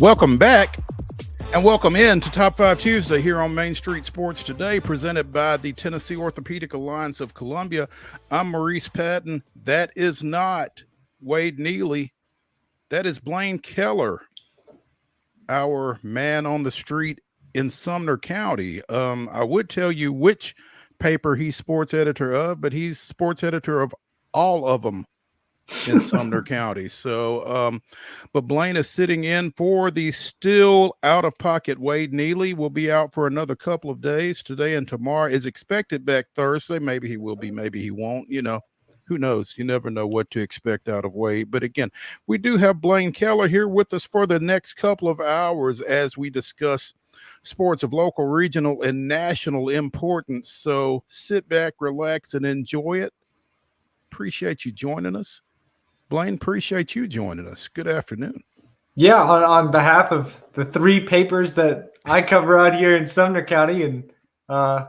Welcome back and welcome in to Top 5 Tuesday here on Main Street Sports Today, presented by the Tennessee Orthopedic Alliance of Columbia. I'm Maurice Patton. That is not Wade Neely. That is Blane Keller, our man on the street in Sumner County. I would tell you which paper he's sports editor of, but he's sports editor of all of them in Sumner County. So, but Blane is sitting in for the still out-of-pocket Wade Neely. Will be out for another couple of days. Today and tomorrow is expected back Thursday. Maybe he will be, maybe he won't. You know, who knows? You never know what to expect out of Wade. But again, we do have Blane Keller here with us for the next couple of hours as we discuss sports of local, regional, and national importance. So sit back, relax, and enjoy it. Appreciate you joining us. Blane, appreciate you joining us. Good afternoon. Yeah, on behalf of the three papers that I cover out here in Sumner County, and if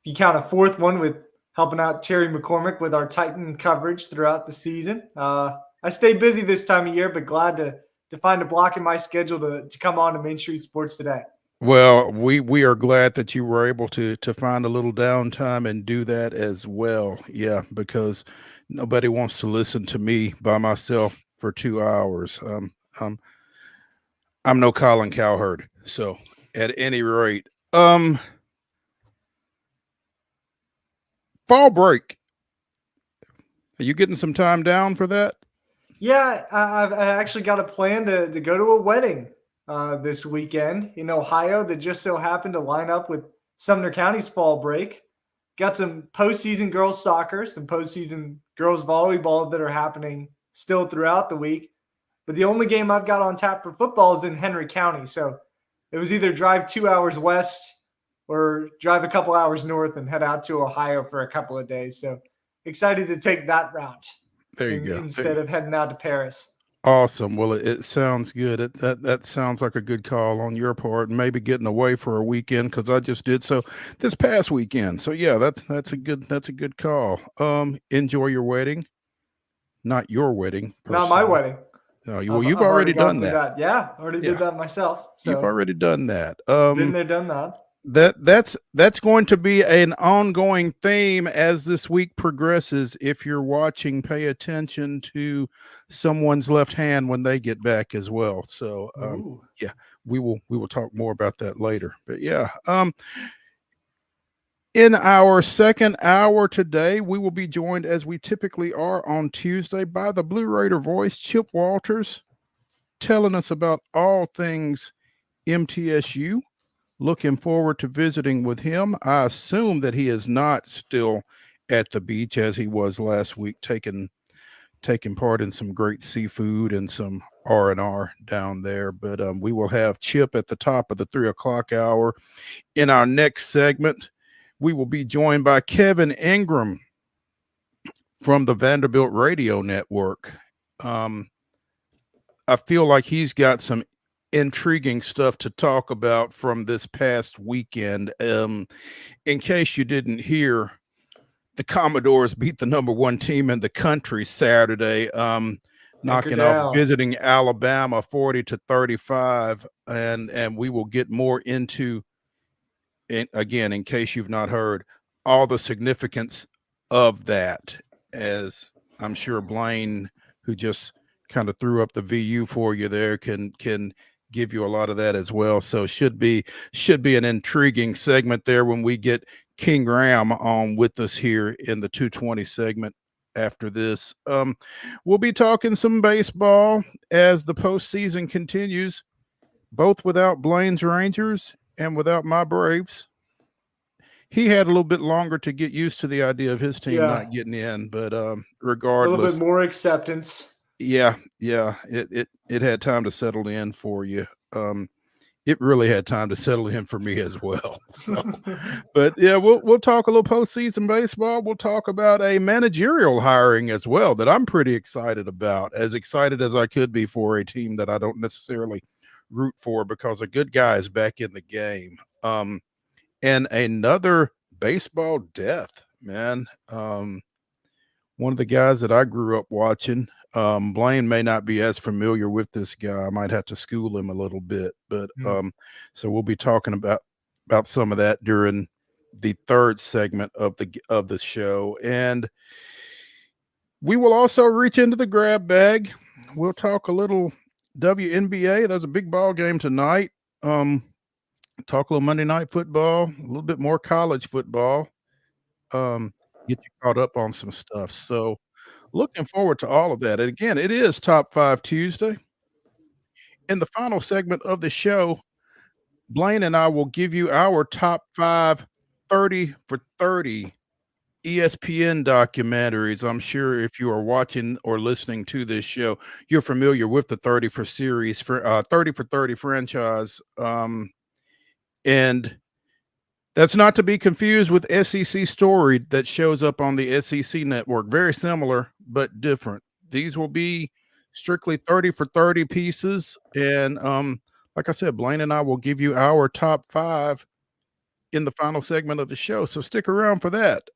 you count a fourth one with helping out Terry McCormick with our Titan coverage throughout the season. I stay busy this time of year, but glad to find a block in my schedule to come on to Main Street Sports Today. Well, we are glad that you were able to find a little downtime and do that as well. Yeah, because nobody wants to listen to me by myself for 2 hours. I'm no Colin Cowherd. So at any rate, fall break. Are you getting some time down for that? Yeah, I actually got a plan to go to a wedding this weekend in Ohio that just so happened to line up with Sumner County's fall break. Got some postseason girls soccer, some postseason girls volleyball that are happening still throughout the week. But the only game I've got on tap for football is in Henry County. So it was either drive 2 hours west or drive a couple hours north and head out to Ohio for a couple of days. So excited to take that route. There you go. Instead of heading out to Paris. Awesome. Well, it sounds good. That sounds like a good call on your part, and maybe getting away for a weekend, because I just did so this past weekend. So yeah, that's a good call. Enjoy your wedding, not your wedding. Not my wedding. No, you've already done that. Yeah, already did that myself. So you've already done that. Been there, done that. That's going to be an ongoing theme as this week progresses. If you're watching, pay attention to someone's left hand when they get back as well. So yeah, we will talk more about that later. But yeah, in our second hour today, we will be joined, as we typically are on Tuesday, by the Blue Raider voice, Chip Walters, telling us about all things MTSU. Looking forward to visiting with him. I assume that he is not still at the beach as he was last week, taking part in some great seafood and some R&R down there. But we will have Chip at the top of the 3 o'clock hour. In our next segment, we will be joined by Kevin Ingram from the Vanderbilt Radio Network. I feel like he's got some intriguing stuff to talk about from this past weekend. In case you didn't hear, the Commodores beat the #1 team in the country Saturday, knocking off visiting Alabama 40-35, and we will get more into it again, in case you've not heard, all the significance of that, as I'm sure Blane, who just kind of threw up the VU for you there, can give you a lot of that as well. So should be an intriguing segment there when we get INGRAM on with us here in the 220 segment after this. We'll be talking some baseball as the postseason continues, both without Blane's Rangers and without my Braves. He had a little bit longer to get used to the idea of his team not getting in, but regardless, a little bit more acceptance. Yeah, it had time to settle in for you. It really had time to settle in for me as well. So, but yeah, we'll talk a little postseason baseball. We'll talk about a managerial hiring as well that I'm pretty excited about, as excited as I could be for a team that I don't necessarily root for, because a good guy is back in the game. And another baseball death, man. one of the guys that I grew up watching. Blane may not be as familiar with this guy. I might have to school him a little bit, but so we'll be talking about some of that during the third segment of the show, and we will also reach into the grab bag. We'll talk a little WNBA. There's a big ball game tonight. Talk a little Monday Night Football, a little bit more college football. Get you caught up on some stuff. So looking forward to all of that. And again, it is Top 5 Tuesday. In the final segment of the show, Blane and I will give you our top 5 30 for 30 ESPN documentaries. I'm sure if you are watching or listening to this show, you're familiar with the 30 for 30 franchise. And that's not to be confused with SEC Story that shows up on the SEC network. Very similar, but different. These will be strictly 30 for 30 pieces. And like I said, Blane and I will give you our top 5 in the final segment of the show. So stick around for that.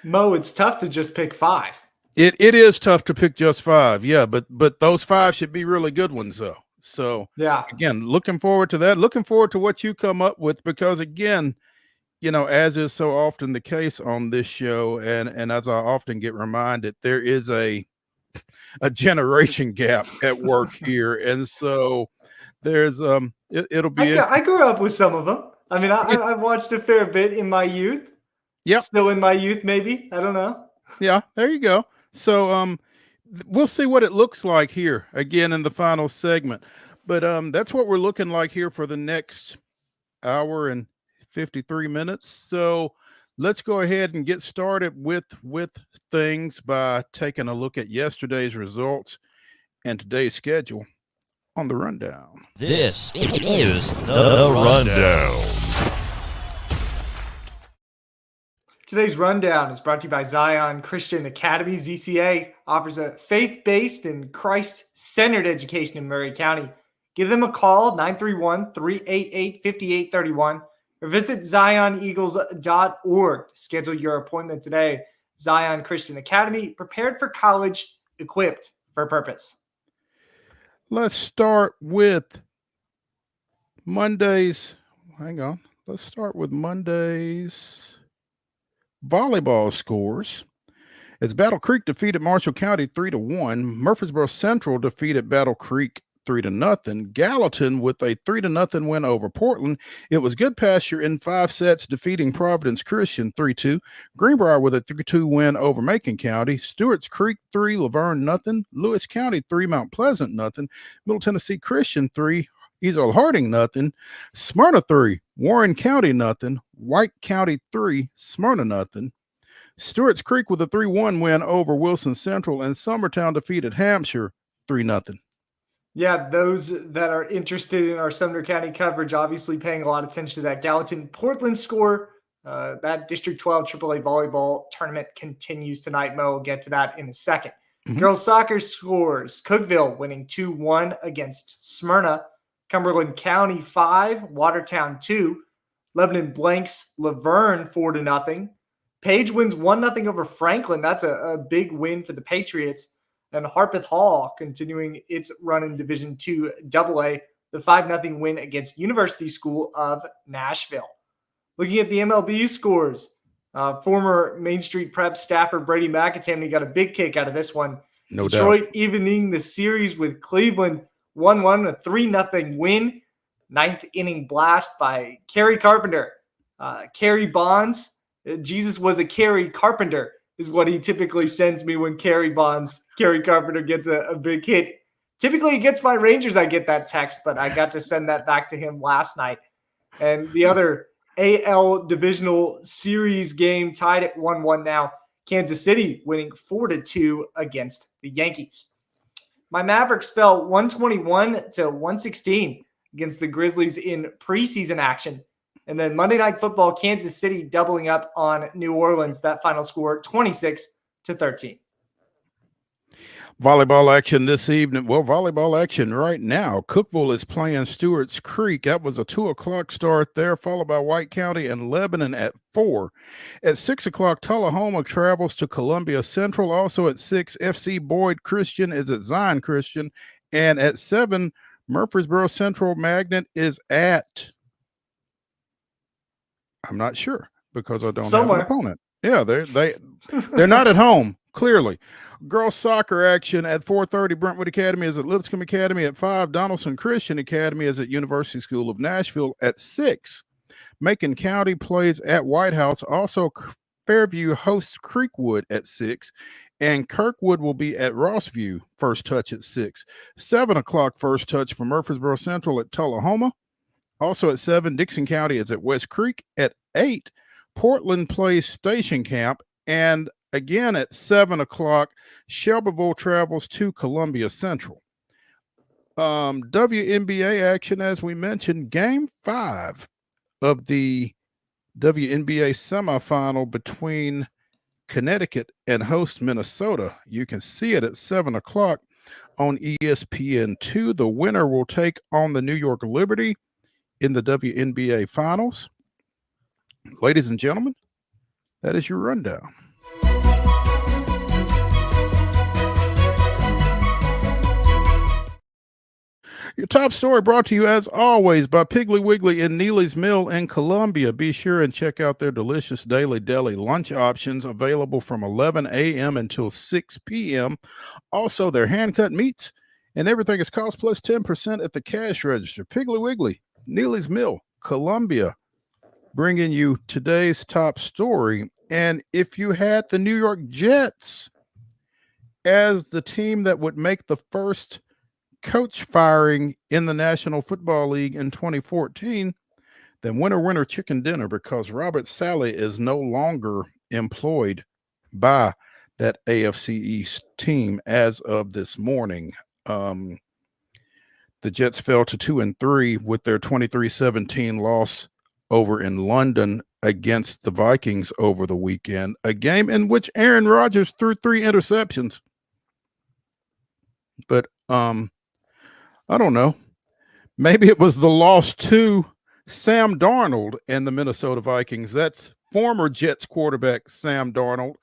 Mo, it's tough to just pick 5. It is tough to pick just 5. Yeah, but those 5 should be really good ones, though. So yeah, again, looking forward to that. Looking forward to what you come up with, because again, as is so often the case on this show, and as I often get reminded, there is a generation gap at work here, and so there's it'll be. I grew up with some of them. I mean, I've watched a fair bit in my youth. Yeah, still in my youth, maybe. I don't know. Yeah, there you go. So we'll see what it looks like here again in the final segment, but that's what we're looking like here for the next hour and 53 minutes. So let's go ahead and get started with things by taking a look at yesterday's results and today's schedule on the rundown. This is the rundown. Today's rundown is brought to you by Zion Christian Academy. ZCA offers a faith-based and Christ-centered education in Murray County. Give them a call, 931-388-5831, or visit zioneagles.org. Schedule your appointment today. Zion Christian Academy, prepared for college, equipped for purpose. Let's start with Monday's. Hang on. Let's start with Monday's volleyball scores. As Battle Creek defeated Marshall County 3-1, Murfreesboro Central defeated Battle Creek 3-0. Gallatin with a 3-0 win over Portland. It was Good Pasture in 5 sets, defeating Providence Christian 3-2. Greenbrier with a 3-2 win over Macon County. Stewart's Creek 3, Laverne 0. Lewis County 3, Mount Pleasant 0. Middle Tennessee Christian 3, Easel Harding 0. Smyrna 3, Warren County 0. White County 3, Smyrna 0. Stewart's Creek with a 3-1 win over Wilson Central, and Summertown defeated Hampshire 3-0. Yeah, those that are interested in our Sumner County coverage, obviously paying a lot of attention to that Gallatin-Portland score. That District 12 AAA volleyball tournament continues tonight. Mo will get to that in a second. Girls soccer scores. Cookeville winning 2-1 against Smyrna. Cumberland County 5, Watertown 2. Lebanon blanks Laverne 4-0. Page wins 1-0 over Franklin. That's a big win for the Patriots. And Harpeth Hall continuing its run in Division II AA, the 5-0 win against University School of Nashville. Looking at the MLB scores, former Main Street Prep staffer Brady McAtamney got a big kick out of this one. No Detroit doubt. evening the series with Cleveland 1-1, a 3-0 win. 9th inning blast by Kerry Carpenter. Kerry Bonds, Jesus was a Kerry Carpenter, is what he typically sends me when Kerry Carpenter gets a big hit. Typically against my Rangers, I get that text, but I got to send that back to him last night. And the other AL Divisional Series game tied at 1-1 now. Kansas City winning 4-2 against the Yankees. My Mavericks fell 121-116 against the Grizzlies in preseason action. And then Monday Night Football, Kansas City doubling up on New Orleans. That final score, 26-13. Volleyball action this evening. Well, volleyball action right now. Cookeville is playing Stewart's Creek. That was a 2:00 start there, followed by White County and Lebanon at 4. At 6:00, Tullahoma travels to Columbia Central. Also at 6, FC Boyd Christian is at Zion Christian. And at 7, Murfreesboro Central Magnet is at, I'm not sure because I don't have an opponent. Yeah, they're not at home, clearly. Girls soccer action at 4:30. Brentwood Academy is at Lipscomb Academy. At 5, Donaldson Christian Academy is at University School of Nashville. At 6, Macon County plays at White House. Also, Fairview hosts Creekwood at 6. And Kirkwood will be at Rossview, first touch at 6. 7:00 first touch for Murfreesboro Central at Tullahoma. Also at 7, Dixon County is at West Creek. At 8, Portland plays Station Camp. And again at 7:00, Shelbyville travels to Columbia Central. WNBA action, as we mentioned, game 5 of the WNBA semifinal between Connecticut and host Minnesota. You can see it at 7:00 on ESPN2. The winner will take on the New York Liberty in the WNBA finals. Ladies and gentlemen, that is your rundown. Your top story brought to you, as always, by Piggly Wiggly in Neely's Mill in Columbia. Be sure and check out their delicious daily deli lunch options available from 11 a.m. until 6 p.m. Also, their hand-cut meats and everything is cost plus 10% at the cash register. Piggly Wiggly, Neely's Mill, Columbia, bringing you today's top story. And if you had the New York Jets as the team that would make the first coach firing in the National Football League in 2014, then winner chicken dinner, because Robert Saleh is no longer employed by that AFC East team as of this morning. The Jets fell to 2-3 with their 23-17 loss over in London against the Vikings over the weekend, a game in which Aaron Rodgers threw 3 interceptions. But I don't know. Maybe it was the loss to Sam Darnold and the Minnesota Vikings. That's former Jets quarterback Sam Darnold,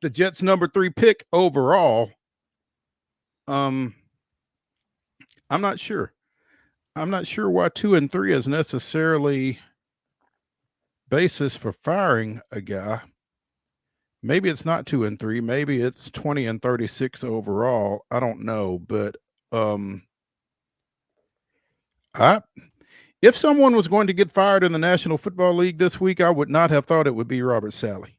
the Jets' number 3 pick overall. I'm not sure. I'm not sure why 2-3 is necessarily basis for firing a guy. Maybe it's not 2-3. Maybe it's 20-36 overall. I don't know, but if someone was going to get fired in the National Football League this week, I would not have thought it would be Robert Saleh.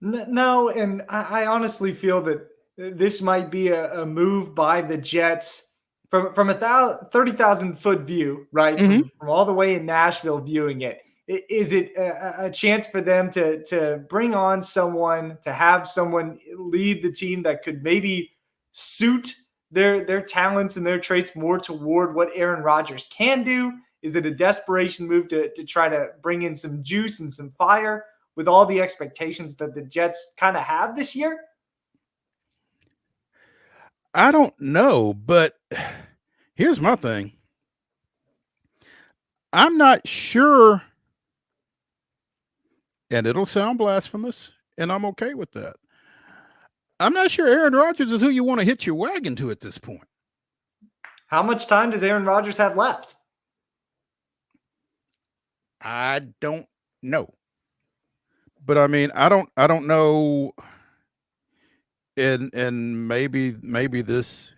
No, and I honestly feel that this might be a move by the Jets from a 30,000-foot view, right? Mm-hmm. From all the way in Nashville viewing it. Is it a chance for them to bring on someone, to have someone lead the team that could maybe suit their talents and their traits more toward what Aaron Rodgers can do? Is it a desperation move to try to bring in some juice and some fire with all the expectations that the Jets kind of have this year? I don't know, but here's my thing. I'm not sure, and it'll sound blasphemous, and I'm okay with that. I'm not sure Aaron Rodgers is who you want to hitch your wagon to at this point. How much time does Aaron Rodgers have left? I don't know. But I mean, I don't know. And maybe this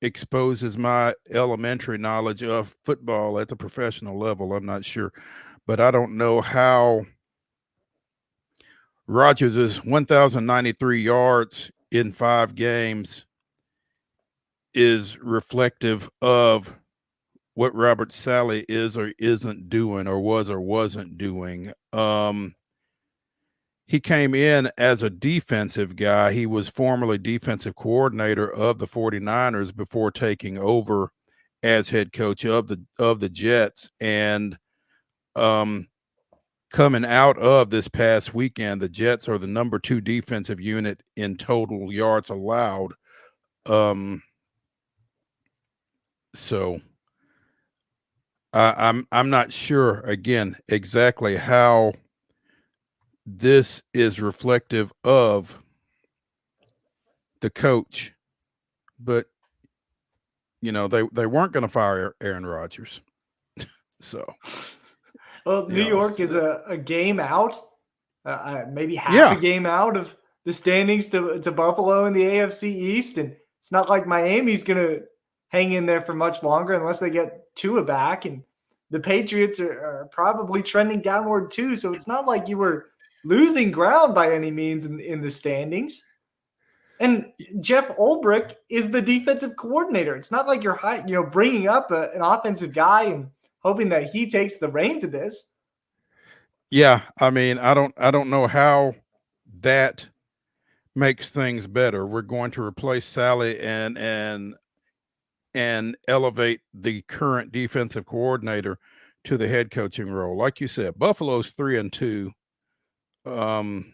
exposes my elementary knowledge of football at the professional level. I'm not sure. But I don't know how Rodgers' 1,093 yards in 5 games is reflective of what Robert Saleh is or isn't doing, or was or wasn't doing. He came in as a defensive guy. He was formerly defensive coordinator of the 49ers before taking over as head coach of the Jets. And coming out of this past weekend, the Jets are the number 2 defensive unit in total yards allowed So I'm not sure again exactly how this is reflective of the coach, but they weren't going to fire Aaron Rodgers. So, well, New York is a game out, maybe half a game out of the standings to Buffalo in the AFC East, and it's not like Miami's going to hang in there for much longer unless they get Tua back, and the Patriots are probably trending downward too. So it's not like you were losing ground by any means in the standings. And Jeff Ulbrich is the defensive coordinator. It's not like you're bringing up an offensive guy and hoping that he takes the reins of this. Yeah, I mean, I don't know how that makes things better. We're going to replace Sally and elevate the current defensive coordinator to the head coaching role. Like you said, Buffalo's 3-2, and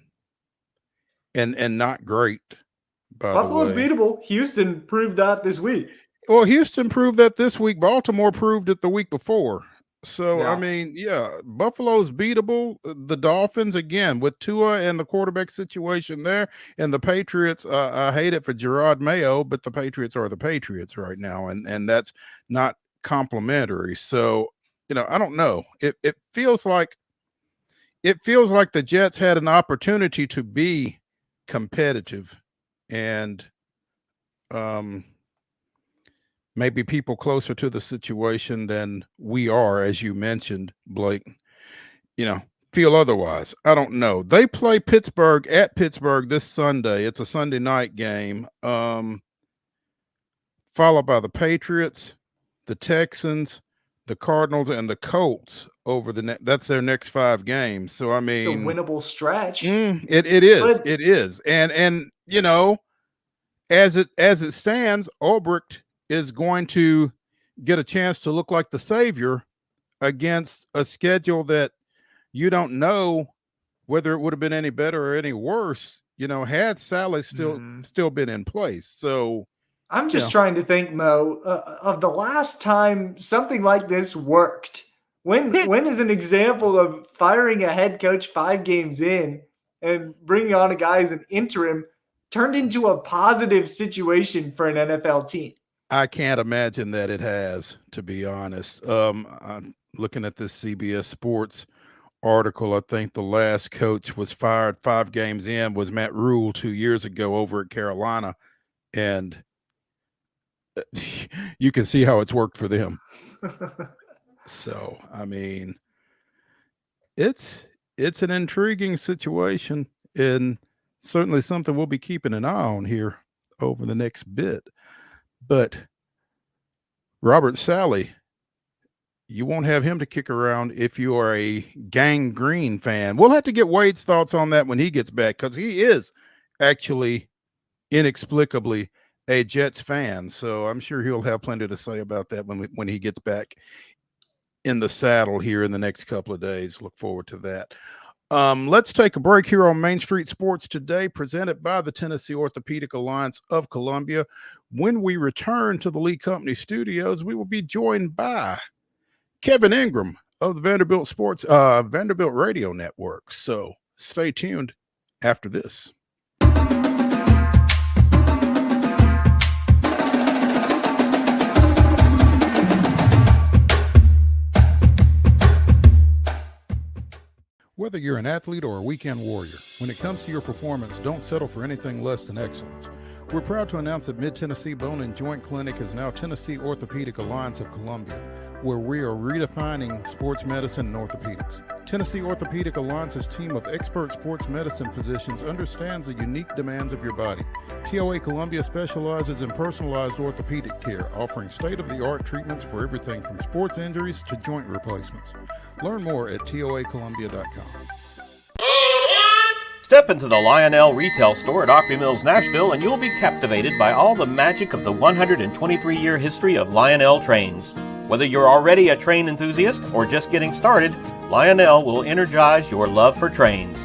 not great. Buffalo's beatable. Houston proved that this week. Well, Houston proved that this week. Baltimore proved it the week before. So, I mean, Buffalo's beatable. The Dolphins, again, with Tua and the quarterback situation there, and the Patriots, I hate it for Gerard Mayo, but the Patriots are the Patriots right now, and that's not complimentary. So, I don't know. It feels like the Jets had an opportunity to be competitive, and maybe people closer to the situation than we are, as you mentioned, Blake, feel otherwise. I don't know. They play Pittsburgh at Pittsburgh this Sunday. It's a Sunday night game, followed by the Patriots, the Texans, the Cardinals, and the Colts over that's their next 5 games. So, I mean, it's a winnable stretch. It is. It is. And as it stands, Ulbrich is going to get a chance to look like the savior against a schedule that you don't know whether it would have been any better or any worse, had Sally still been in place. So I'm just trying to think, Mo, of the last time something like this worked. When is an example of firing a head coach 5 games in and bringing on a guy as an interim turned into a positive situation for an NFL team? I can't imagine that it has, to be honest. I'm looking at this CBS Sports article. I think the last coach was fired 5 games in was Matt Rule 2 years ago over at Carolina, and you can see how it's worked for them. So, I mean, it's an intriguing situation, and certainly something we'll be keeping an eye on here over the next bit. But Robert Sally, you won't have him to kick around if you are a Gang Green fan. We'll have to get Wade's thoughts on that when he gets back, because he is actually inexplicably a Jets fan. So I'm sure he'll have plenty to say about that when he gets back in the saddle here in the next couple of days. Look forward to that. Let's take a break here on Main Street Sports Today, presented by the Tennessee Orthopedic Alliance of Columbia. When we return to the Lee Company studios, we will be joined by Kevin Ingram of the Vanderbilt Radio Network. So stay tuned after this. Whether you're an athlete or a weekend warrior, when it comes to your performance, don't settle for anything less than excellence. We're proud to announce that Mid-Tennessee Bone and Joint Clinic is now Tennessee Orthopedic Alliance of Columbia, where we are redefining sports medicine and orthopedics. Tennessee Orthopedic Alliance's team of expert sports medicine physicians understands the unique demands of your body. TOA Columbia specializes in personalized orthopedic care, offering state-of-the-art treatments for everything from sports injuries to joint replacements. Learn more at toacolumbia.com. Step into the Lionel retail store at Opry Mills, Nashville, and you'll be captivated by all the magic of the 123-year history of Lionel trains. Whether you're already a train enthusiast or just getting started, Lionel will energize your love for trains.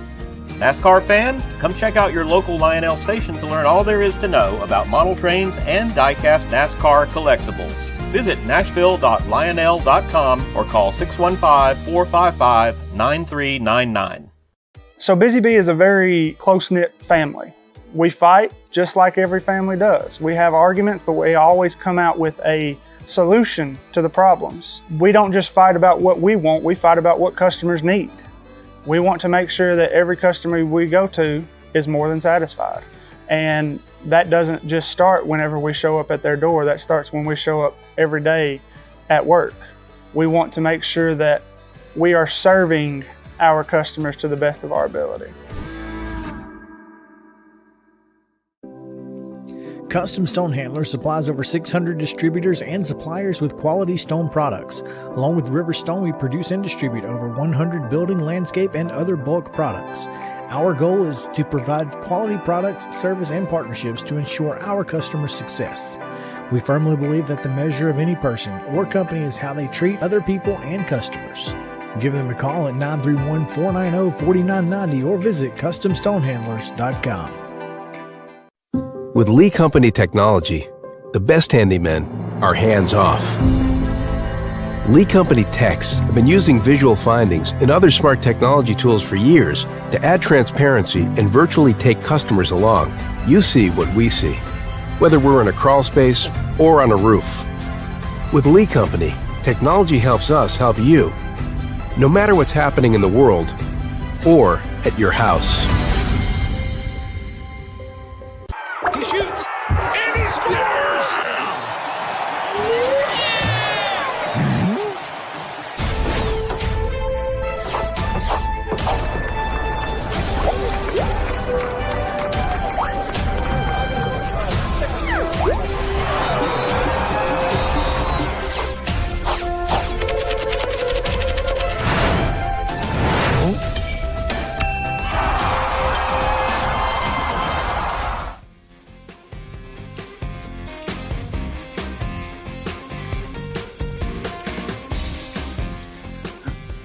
NASCAR fan? Come check out your local Lionel station to learn all there is to know about model trains and diecast NASCAR collectibles. Visit nashville.lionel.com or call 615-455-9399. So Busy Bee is a very close-knit family. We fight just like every family does. We have arguments, but we always come out with a solution to the problems. We don't just fight about what we want, we fight about what customers need. We want to make sure that every customer we go to is more than satisfied. And that doesn't just start whenever we show up at their door, that starts when we show up every day at work. We want to make sure that we are serving our customers to the best of our ability. Custom Stone Handler supplies over 600 distributors and suppliers with quality stone products. Along with River Stone, we produce and distribute over 100 building, landscape, and other bulk products. Our goal is to provide quality products, service, and partnerships to ensure our customers' success. We firmly believe that the measure of any person or company is how they treat other people and customers. Give them a call at 931-490-4990 or visit CustomStonehandlers.com. With Lee Company technology, the best handymen are hands-off. Lee Company techs have been using visual findings and other smart technology tools for years to add transparency and virtually take customers along. You see what we see, whether we're in a crawl space or on a roof. With Lee Company, technology helps us help you, no matter what's happening in the world or at your house. He shoots, and he scores!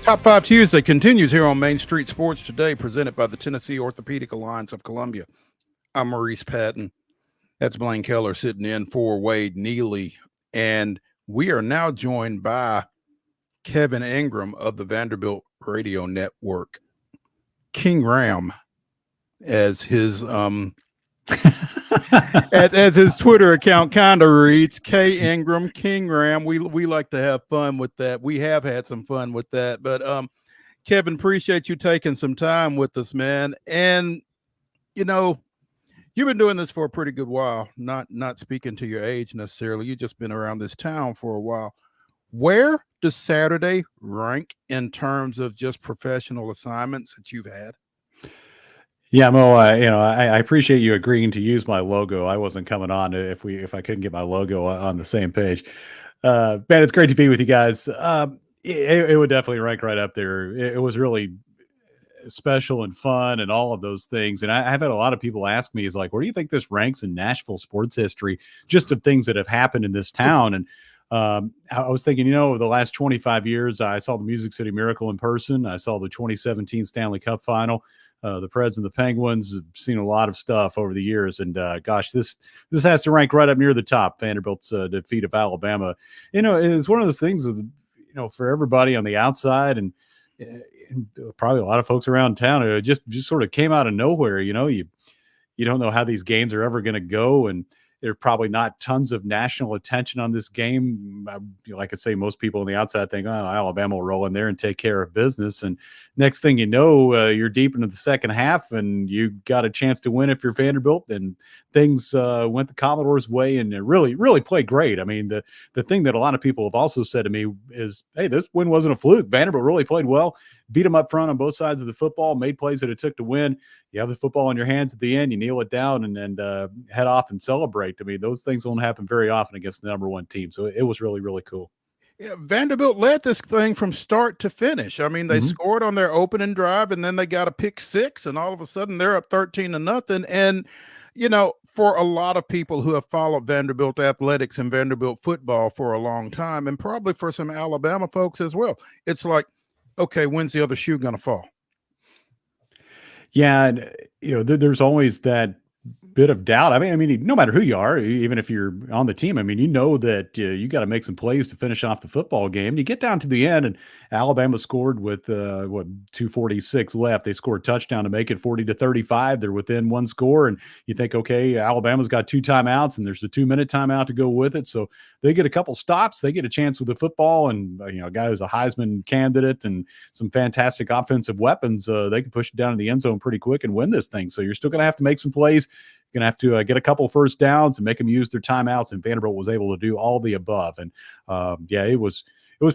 Top 5 Tuesday continues here on Main Street Sports Today, presented by the Tennessee Orthopedic Alliance of Columbia. I'm Maurice Patton. That's Blane Keller sitting in for Wade Neely. And we are now joined by Kevin Ingram of the Vanderbilt Radio Network. INGRAM, as his as his Twitter account kind of reads, K Ingram, INGRAM. We like to have fun with that. We have had some fun with that. But Kevin, appreciate you taking some time with us, man. And you know, you've been doing this for a pretty good while. Not speaking to your age necessarily. You've just been around this town for a while. Where does Saturday rank in terms of just professional assignments that you've had? Yeah, Mo, I appreciate you agreeing to use my logo. I wasn't coming on if I couldn't get my logo on the same page. Man, it's great to be with you guys. It would definitely rank right up there. It was really special and fun and all of those things. And I've had a lot of people ask me, is like, where do you think this ranks in Nashville sports history, just of things that have happened in this town? And I was thinking, over the last 25 years, I saw the Music City Miracle in person. I saw the 2017 Stanley Cup final. The Preds and the Penguins have seen a lot of stuff over the years. And gosh, this has to rank right up near the top. Vanderbilt's defeat of Alabama. It's one of those things, for everybody on the outside and probably a lot of folks around town, it just sort of came out of nowhere. You don't know how these games are ever going to go. And there's probably not tons of national attention on this game. Like I say, most people on the outside think, Alabama will roll in there and take care of business. And next thing you know, you're deep into the second half and you got a chance to win if you're Vanderbilt. And things went the Commodores' way and it really, really played great. I mean, the thing that a lot of people have also said to me is, hey, this win wasn't a fluke. Vanderbilt really played well, beat them up front on both sides of the football, made plays that it took to win. You have the football in your hands at the end, you kneel it down and head off and celebrate. I mean, those things don't happen very often against the number one team. So it was really, really cool. Yeah, Vanderbilt led this thing from start to finish. I mean, they scored on their opening drive and then they got a pick six and all of a sudden they're up 13-0. And, for a lot of people who have followed Vanderbilt athletics and Vanderbilt football for a long time, and probably for some Alabama folks as well, it's like, okay, when's the other shoe going to fall? Yeah, and there's always that bit of doubt. I mean, no matter who you are, even if you're on the team, I mean, that you got to make some plays to finish off the football game. You get down to the end, and Alabama scored with 2:46 left. They scored a touchdown to make it 40-35. They're within one score, and you think, okay, Alabama's got 2 timeouts, and there's a 2-minute timeout to go with it. So they get a couple stops, they get a chance with the football, and a guy who's a Heisman candidate and some fantastic offensive weapons, they can push it down in the end zone pretty quick and win this thing. So you're still going to have to make some plays. You're going to have to get a couple first downs and make them use their timeouts, and Vanderbilt was able to do all the above. And it was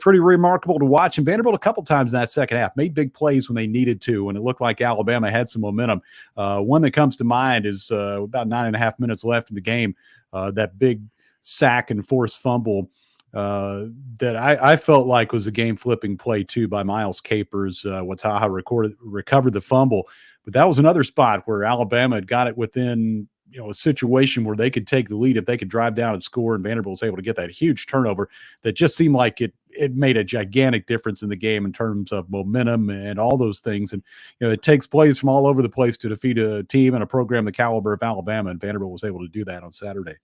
pretty remarkable to watch. And Vanderbilt a couple times in that second half made big plays when they needed to, and it looked like Alabama had some momentum. One that comes to mind is about 9.5 minutes left in the game, that big sack and forced fumble that I felt like was a game-flipping play too by Miles Capers. Wataha recovered the fumble, but that was another spot where Alabama had got it within a situation where they could take the lead if they could drive down and score, and Vanderbilt was able to get that huge turnover that just seemed like it made a gigantic difference in the game in terms of momentum and all those things. And it takes plays from all over the place to defeat a team and a program the caliber of Alabama, and Vanderbilt was able to do that on Saturday.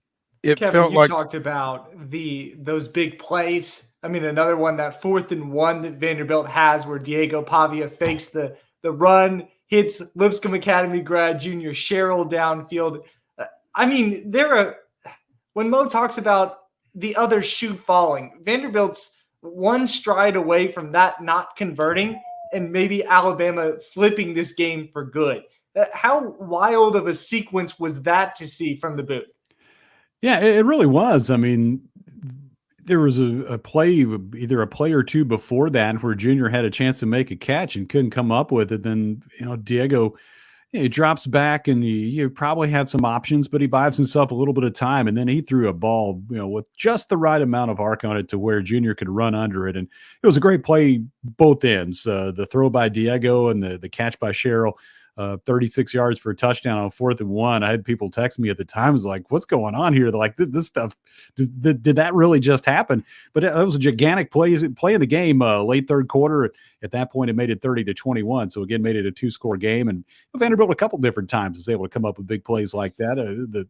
Kevin, you talked about those big plays. I mean, another one, that 4th and 1 that Vanderbilt has, where Diego Pavia fakes the run, hits Lipscomb Academy grad junior Sherrill downfield. I mean, when Mo talks about the other shoe falling, Vanderbilt's one stride away from that not converting, and maybe Alabama flipping this game for good. How wild of a sequence was that to see from the booth? Yeah, it really was. I mean, there was a play, either a play or two before that, where Junior had a chance to make a catch and couldn't come up with it. Then, Diego, he drops back, and you probably had some options, but he buys himself a little bit of time, and then he threw a ball, with just the right amount of arc on it to where Junior could run under it. And it was a great play, both ends. The throw by Diego and the catch by Sherrill. 36 yards for a touchdown on 4th and 1. I had people text me at the time. I was like, what's going on here? They're like, this stuff, did that really just happen? But it was a gigantic play in the game, late third quarter. At that point, it made it 30-21. So again, made it a 2-score game. And Vanderbilt a couple different times was able to come up with big plays like that.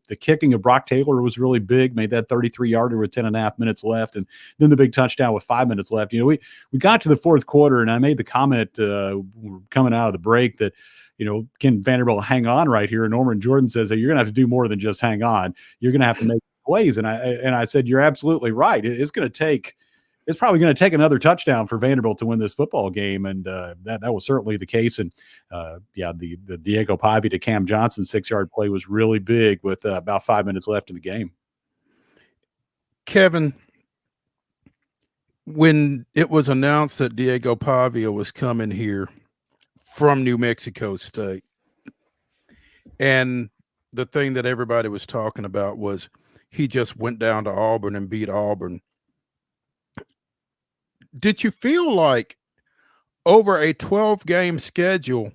The kicking of Brock Taylor was really big, made that 33-yarder with 10.5 minutes left. And then the big touchdown with 5 minutes left. We got to the fourth quarter, and I made the comment coming out of the break that, can Vanderbilt hang on right here? And Norman Jordan says that you're going to have to do more than just hang on. You're going to have to make plays. And I said, you're absolutely right. It's probably going to take another touchdown for Vanderbilt to win this football game. And that was certainly the case. And the Diego Pavia to Cam Johnson 6-yard play was really big with about 5 minutes left in the game. Kevin, when it was announced that Diego Pavia was coming here from New Mexico State, and the thing that everybody was talking about was he just went down to Auburn and beat Auburn. Did you feel like over a 12-game schedule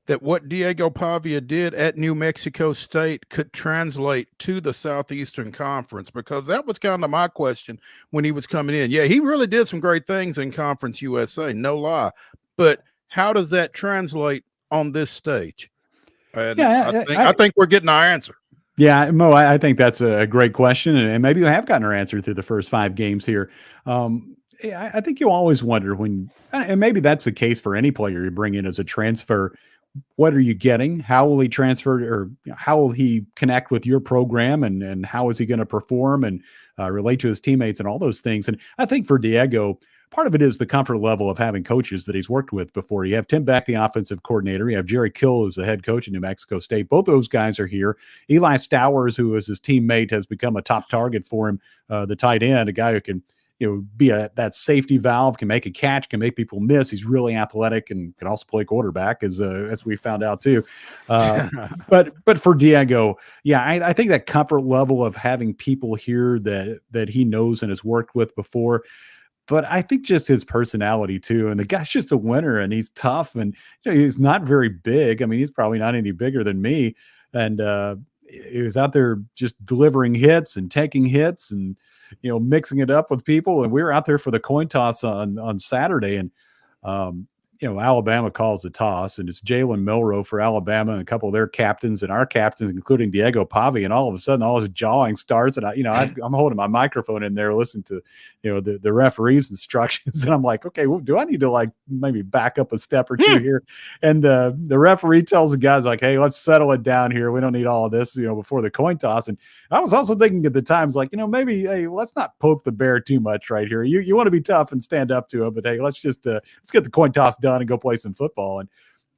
that what Diego Pavia did at New Mexico State could translate to the Southeastern Conference? Because that was kind of my question when he was coming in. Yeah, he really did some great things in Conference USA, no lie. But how does that translate on this stage? And I think we're getting our answer. Yeah, Mo, I think that's a great question, and maybe we have gotten our answer through the first 5 games here. I think you'll always wonder and maybe that's the case for any player you bring in as a transfer. What are you getting? How will he transfer, or how will he connect with your program, and how is he going to perform and relate to his teammates and all those things? And I think for Diego, part of it is the comfort level of having coaches that he's worked with before. You have Tim Beck, the offensive coordinator. You have Jerry Kill, who's the head coach at New Mexico State. Both those guys are here. Eli Stowers, who is his teammate, has become a top target for him, the tight end, a guy who can be that safety valve, can make a catch, can make people miss. He's really athletic and can also play quarterback, as we found out too. But for Diego, I think that comfort level of having people here that he knows and has worked with before. But I think just his personality too, and the guy's just a winner, and he's tough, and he's not very big. I mean, he's probably not any bigger than me, and he was out there just delivering hits and taking hits and mixing it up with people. And we were out there for the coin toss on Saturday, and Alabama calls the toss, and it's Jalen Milroe for Alabama and a couple of their captains and our captains, including Diego Pavi. And all of a sudden, all this jawing starts, and I'm holding my microphone in there, listening to the referee's instructions, and I'm like, okay, well, do I need to maybe back up a step or two here? And the referee tells the guys hey, let's settle it down here. We don't need all of this, before the coin toss. And I was also thinking at the times maybe hey, let's not poke the bear too much right here. You want to be tough and stand up to it, but hey, let's get the coin toss done and go play some football. And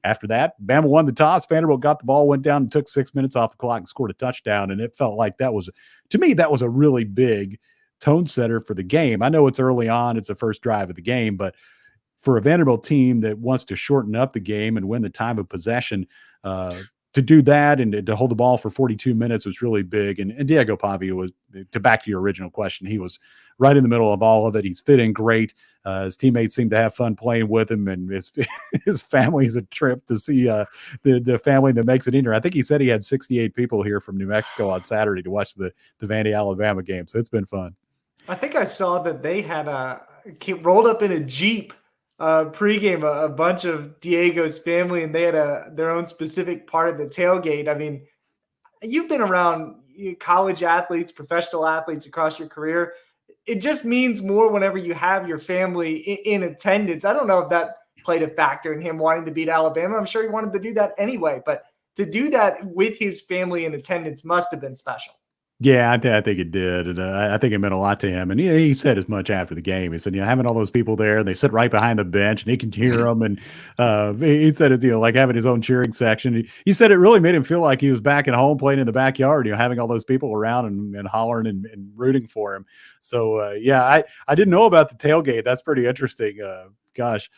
after that, Bama won the toss. Vanderbilt got the ball, went down and took 6 minutes off the clock and scored a touchdown. And it felt like that was a really big tone setter for the game. I know it's early on, it's the first drive of the game, but for a Vanderbilt team that wants to shorten up the game and win the time of possession, to do that and to hold the ball for 42 minutes was really big. And Diego Pavi was, to back to your original question, he was right in the middle of all of it. He's fit in great. His teammates seem to have fun playing with him, and his family's a trip to see the family that makes it in here. I think he said he had 68 people here from New Mexico on Saturday to watch the Vandy Alabama game. So it's been fun. I think I saw that they had rolled up in a Jeep pregame, a bunch of Diego's family, and they had their own specific part of the tailgate. I mean, you've been around college athletes, professional athletes across your career. It just means more whenever you have your family in attendance. I don't know if that played a factor in him wanting to beat Alabama. I'm sure he wanted to do that anyway, but to do that with his family in attendance must have been special. Yeah, I think it did. And I think it meant a lot to him. And he said as much after the game. He said, having all those people there, and they sit right behind the bench and he can hear them. And he said it's, like having his own cheering section. He said it really made him feel like he was back at home playing in the backyard, having all those people around and hollering and rooting for him. So, I didn't know about the tailgate. That's pretty interesting. Gosh.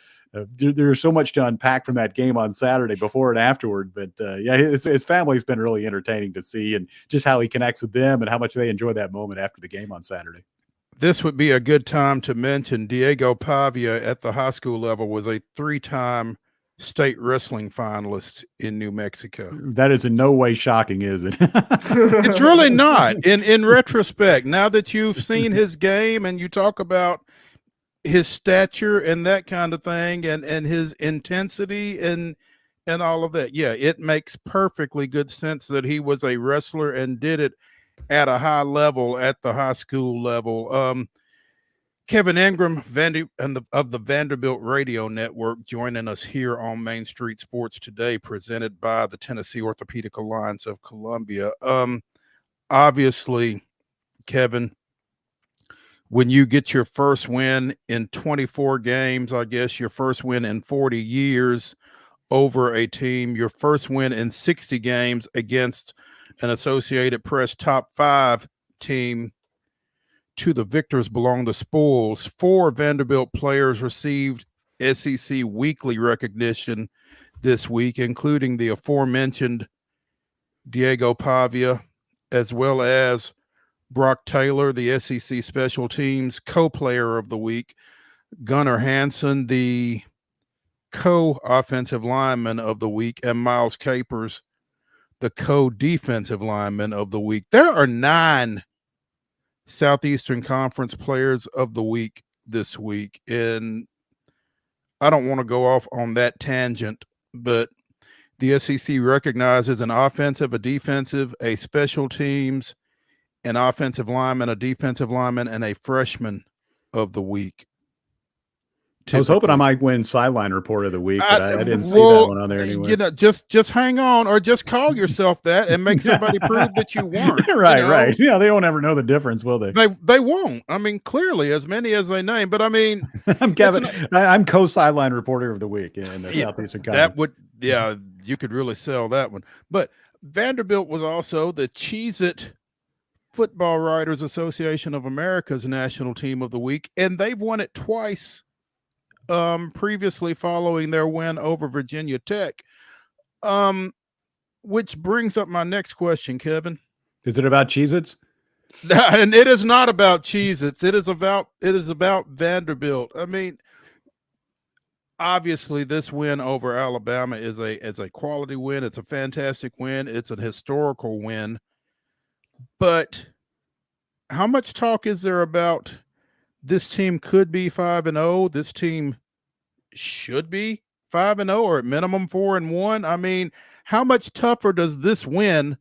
There's so much to unpack from that game on Saturday before and afterward. But his family's been really entertaining to see, and just how he connects with them and how much they enjoy that moment after the game on Saturday. This would be a good time to mention Diego Pavia at the high school level was a 3-time state wrestling finalist in New Mexico. That is in no way shocking, is it? It's really not. In retrospect, now that you've seen his game and you talk about his stature and that kind of thing, and his intensity and all of that. Yeah, it makes perfectly good sense that he was a wrestler and did it at a high level at the high school level. Kevin Ingram of the Vanderbilt Radio Network joining us here on Main Street Sports today, presented by the Tennessee Orthopedic Alliance of Columbia. Obviously, Kevin, when you get your first win in 24 games, I guess your first win in 40 years over a team, your first win in 60 games against an Associated Press top 5 team, to the victors belong the spoils. 4 Vanderbilt players received SEC weekly recognition this week, including the aforementioned Diego Pavia, as well as Brock Taylor, the SEC Special Teams Co-Player of the Week, Gunnar Hansen, the Co-Offensive Lineman of the Week, and Miles Capers, the Co-Defensive Lineman of the Week. There are 9 Southeastern Conference Players of the Week this week, and I don't want to go off on that tangent, but the SEC recognizes an offensive, a defensive, a special teams, an offensive lineman, a defensive lineman, and a freshman of the week. I was hoping I might win sideline report of the week, but I didn't see that one on there anyway. Just hang on, or just call yourself that and make somebody prove that you weren't. Right. Yeah, they don't ever know the difference, will they? They won't. I mean, clearly, as many as they name. But I mean, I'm Kevin. I'm co-sideline reporter of the week in the Southeastern Conference. You could really sell that one. But Vanderbilt was also the Cheez-It Football Writers Association of America's National Team of the Week, and they've won it twice previously following their win over Virginia Tech. Which brings up my next question, Kevin. Is it about Cheez-Its? And it is not about Cheez-Its. It is about Vanderbilt. I mean, obviously this win over Alabama is a quality win. It's a fantastic win. It's a historical win. But how much talk is there about this team could be 5-0? This team should be 5-0 or at minimum 4-1. I mean, how much tougher does this win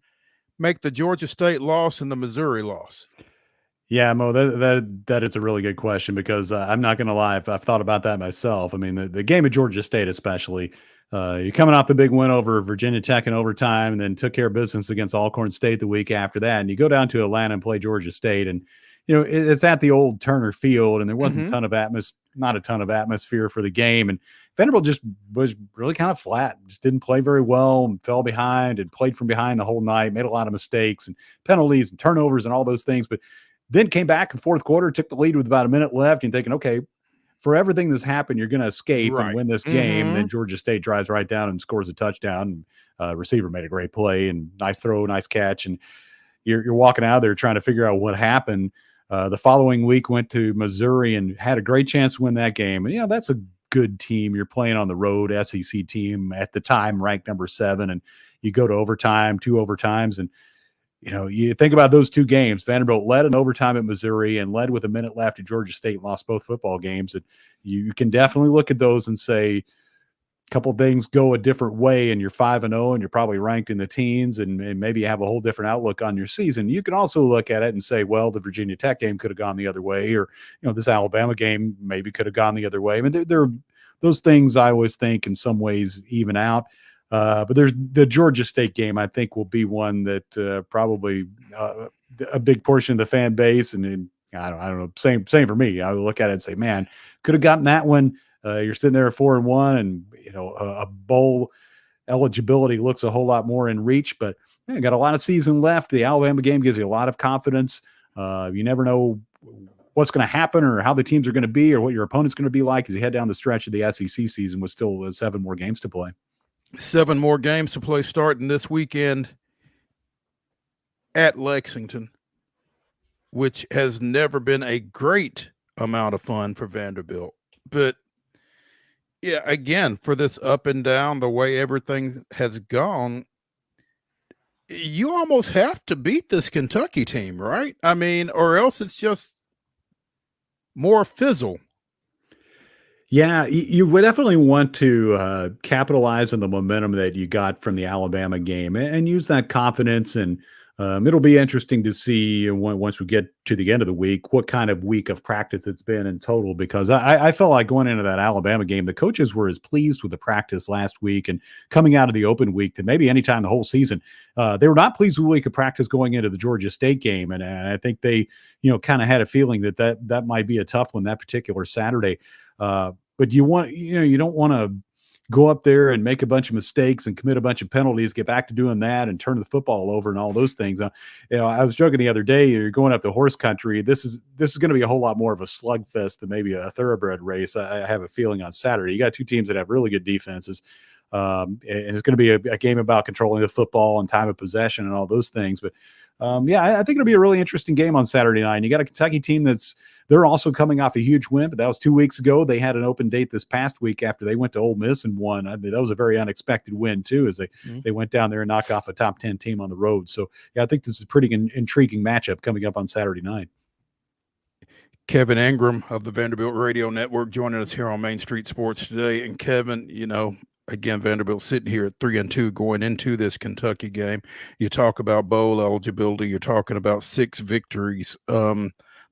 make the Georgia State loss and the Missouri loss? Yeah, Mo, that is a really good question because I'm not going to lie, I've thought about that myself. I mean, the game at Georgia State, especially, you're coming off the big win over Virginia Tech in overtime, and then took care of business against Alcorn State the week after that, and you go down to Atlanta and play Georgia State, and it's at the old Turner Field, and there wasn't not a ton of atmosphere for the game, and Vanderbilt just was really kind of flat, just didn't play very well, and fell behind and played from behind the whole night, made a lot of mistakes and penalties and turnovers and all those things, but then came back in the fourth quarter, took the lead with about a minute left, and thinking, okay, for everything that's happened, you're going to escape and win this game. And then Georgia State drives right down and scores a touchdown. And receiver made a great play and nice throw, nice catch. And you're walking out there trying to figure out what happened. The following week went to Missouri and had a great chance to win that game. And, that's a good team. You're playing on the road, SEC team at the time, ranked number 7. And you go to overtime, 2 overtimes. And, you think about those 2 games. Vanderbilt led in overtime at Missouri and led with a minute left at Georgia State and lost both football games. And you can definitely look at those and say a couple of things go a different way, and you're 5-0 and you're probably ranked in the teens, and maybe you have a whole different outlook on your season. You can also look at it and say, well, the Virginia Tech game could have gone the other way, or this Alabama game maybe could have gone the other way. I mean, there are those things I always think in some ways even out. But there's the Georgia State game, I think, will be one that probably a big portion of the fan base, and I don't know, same for me. I would look at it and say, man, could have gotten that one. You're sitting there at 4-1, and a bowl eligibility looks a whole lot more in reach. But got a lot of season left. The Alabama game gives you a lot of confidence. You never know what's going to happen or how the teams are going to be or what your opponent's going to be like as you head down the stretch of the SEC season with still 7 more games to play. 7 more games to play starting this weekend at Lexington, which has never been a great amount of fun for Vanderbilt. But, yeah, again, for this up and down, the way everything has gone, you almost have to beat this Kentucky team, right? I mean, or else it's just more fizzle. Yeah, you would definitely want to capitalize on the momentum that you got from the Alabama game and use that confidence. And it'll be interesting to see once we get to the end of the week what kind of week of practice it's been in total, because I felt like going into that Alabama game, the coaches were as pleased with the practice last week and coming out of the open week than maybe any time the whole season. They were not pleased with the week of practice going into the Georgia State game. And I think they, kind of had a feeling that might be a tough one that particular Saturday. But you don't want to go up there and make a bunch of mistakes and commit a bunch of penalties, get back to doing that and turn the football over and all those things. I was joking the other day, you're going up to horse country. This is going to be a whole lot more of a slugfest than maybe a thoroughbred race. I have a feeling on Saturday. You got 2 teams that have really good defenses. And it's going to be a game about controlling the football and time of possession and all those things. But I think it'll be a really interesting game on Saturday night. And you got a Kentucky team they're also coming off a huge win, but that was 2 weeks ago. They had an open date this past week after they went to Ole Miss and won. I mean, that was a very unexpected win too, as they went down there and knocked off a top 10 team on the road. So I think this is a pretty intriguing matchup coming up on Saturday night. Kevin Ingram of the Vanderbilt Radio Network joining us here on Main Street Sports today. And Kevin, again, Vanderbilt sitting here at 3-2 going into this Kentucky game. You talk about bowl eligibility. You're talking about 6 victories.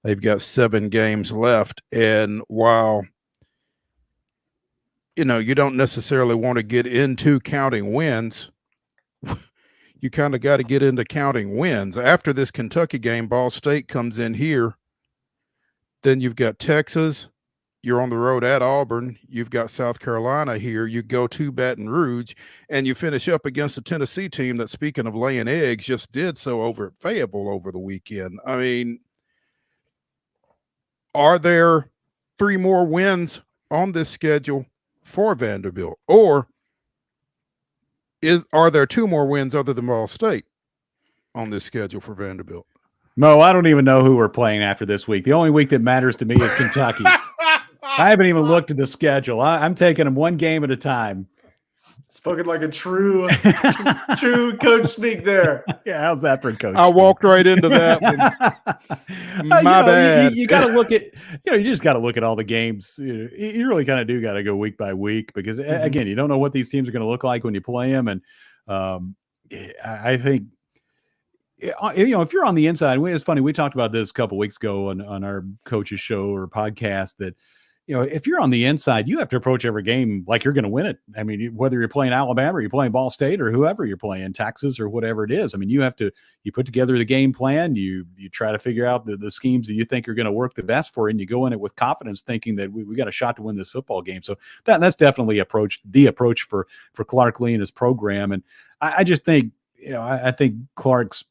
They've got 7 games left. And while, you don't necessarily want to get into counting wins, you kind of got to get into counting wins. After this Kentucky game, Ball State comes in here. Then you've got Texas. You're on the road at Auburn. You've got South Carolina here. You go to Baton Rouge, and you finish up against a Tennessee team that, speaking of laying eggs, just did so over at Fayetteville over the weekend. I mean, are there 3 more wins on this schedule for Vanderbilt? Or are there 2 more wins other than Ball State on this schedule for Vanderbilt? Mo, I don't even know who we're playing after this week. The only week that matters to me is Kentucky. I haven't even looked at the schedule. I'm taking them one game at a time. Spoken like a true coach speak there. Yeah, how's that for coach? I walked right into that one. My bad. You got to look at, you just got to look at all the games. You really kind of do got to go week by week because, again, you don't know what these teams are going to look like when you play them. And I think, if you're on the inside, it's funny. We talked about this a couple weeks ago on our coaches show or podcast that, if you're on the inside, you have to approach every game like you're going to win it. I mean, whether you're playing Alabama or you're playing Ball State or whoever you're playing, Texas or whatever it is. I mean, you put together the game plan. You try to figure out the schemes that you think are going to work the best for you, and you go in it with confidence thinking that we got a shot to win this football game. So that's definitely the approach for Clark Lee and his program. And I just think, I think Clark's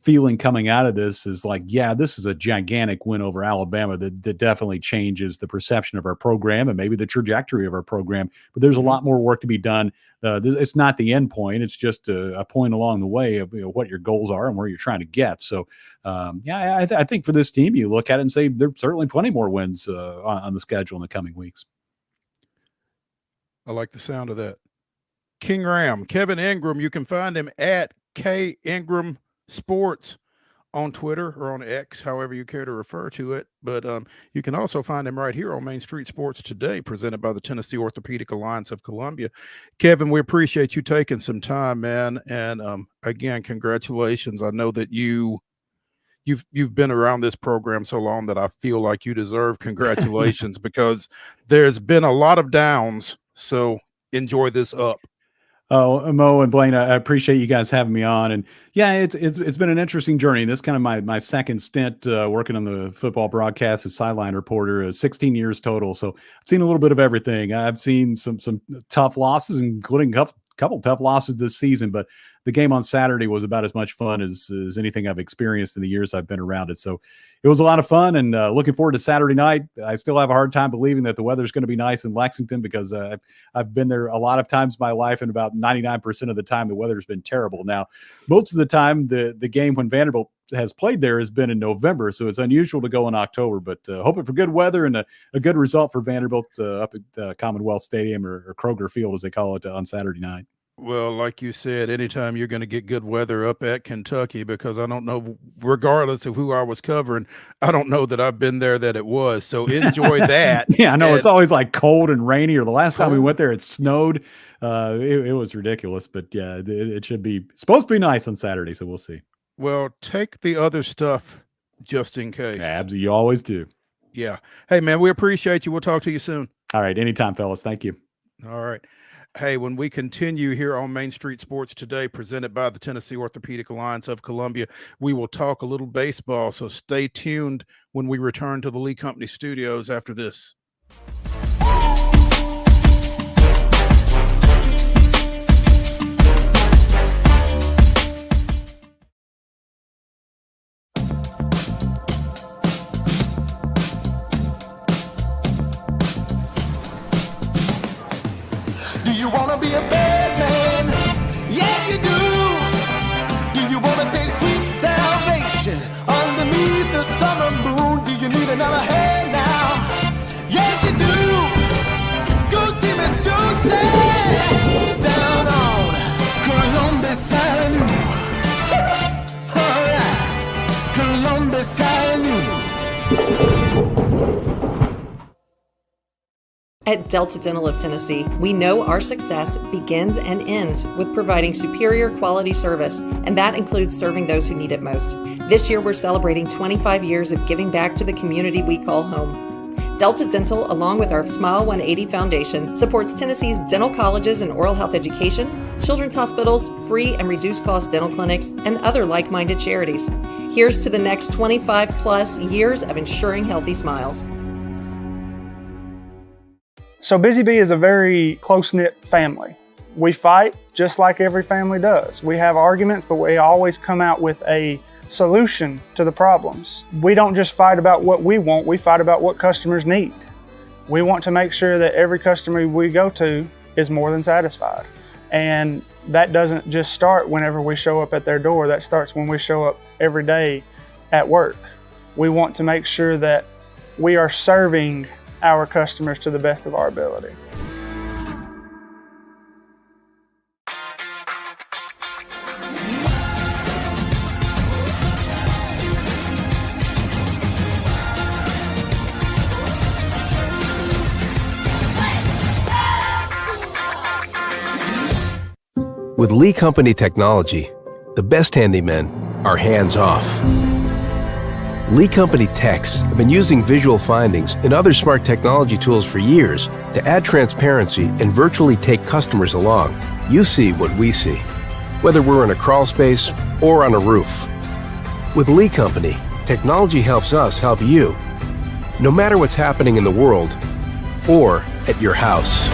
feeling coming out of this is like, yeah, this is a gigantic win over Alabama that definitely changes the perception of our program and maybe the trajectory of our program. But there's a lot more work to be done. It's not the end point. It's just a point along the way of what your goals are and where you're trying to get. So, I think for this team, you look at it and say there's certainly plenty more wins on the schedule in the coming weeks. I like the sound of that. INGRAM, Kevin Ingram, you can find him at K Ingram Sports on Twitter or on X, however you care to refer to it. But you can also find him right here on Main Street Sports Today, presented by the Tennessee Orthopedic Alliance of Columbia. Kevin, we appreciate you taking some time, man. And again, congratulations. I know that you've been around this program so long that I feel like you deserve congratulations because there's been a lot of downs. So enjoy this up. Oh, Mo and Blane, I appreciate you guys having me on. And yeah, it's been an interesting journey. This is kind of my second stint working on the football broadcast as sideline reporter, 16 years total. So I've seen a little bit of everything. I've seen some tough losses, including a couple tough losses this season, but the game on Saturday was about as much fun as anything I've experienced in the years I've been around it. So it was a lot of fun, and looking forward to Saturday night. I still have a hard time believing that the weather's going to be nice in Lexington because I've been there a lot of times in my life, and about 99% of the time the weather's been terrible. Now, most of the time the game when Vanderbilt has played there has been in November, so it's unusual to go in October, but hoping for good weather and a good result for Vanderbilt up at Commonwealth Stadium or Kroger Field, as they call it, on Saturday night. Well, like you said, anytime you're going to get good weather up at Kentucky, because I don't know, regardless of who I was covering, I don't know that I've been there that it was. So enjoy that. Yeah, I know it's always like cold and rainy, or the last time we went there, it snowed. It was ridiculous, but yeah, it should be supposed to be nice on Saturday. So we'll see. Well, take the other stuff just in case. You always do. Yeah. Hey, man, we appreciate you. We'll talk to you soon. All right. Anytime, fellas. Thank you. All right. Hey, when we continue here on Main Street Sports Today, presented by the Tennessee Orthopedic Alliance of Columbia, we will talk a little baseball. So stay tuned when we return to the Lee Company studios after this. Do you want to be a bad man? Yes, you do. Do you want to taste sweet salvation underneath the summer moon? Do you need another hand now? Yes, you do. Go see Miss Josie down on Columbus Avenue. All right, Columbus Avenue. At Delta Dental of Tennessee, we know our success begins and ends with providing superior quality service, and that includes serving those who need it most. This year, we're celebrating 25 years of giving back to the community we call home. Delta Dental, along with our Smile 180 Foundation, supports Tennessee's dental colleges and oral health education, children's hospitals, free and reduced cost dental clinics, and other like-minded charities. Here's to the next 25 plus years of ensuring healthy smiles. So Busy Bee is a very close-knit family. We fight just like every family does. We have arguments, but we always come out with a solution to the problems. We don't just fight about what we want, we fight about what customers need. We want to make sure that every customer we go to is more than satisfied. And that doesn't just start whenever we show up at their door, that starts when we show up every day at work. We want to make sure that we are serving our customers to the best of our ability. With Lee Company technology, the best handymen are hands-off. Lee Company techs have been using visual findings and other smart technology tools for years to add transparency and virtually take customers along. You see what we see, whether we're in a crawl space or on a roof. With Lee Company, technology helps us help you, no matter what's happening in the world or at your house.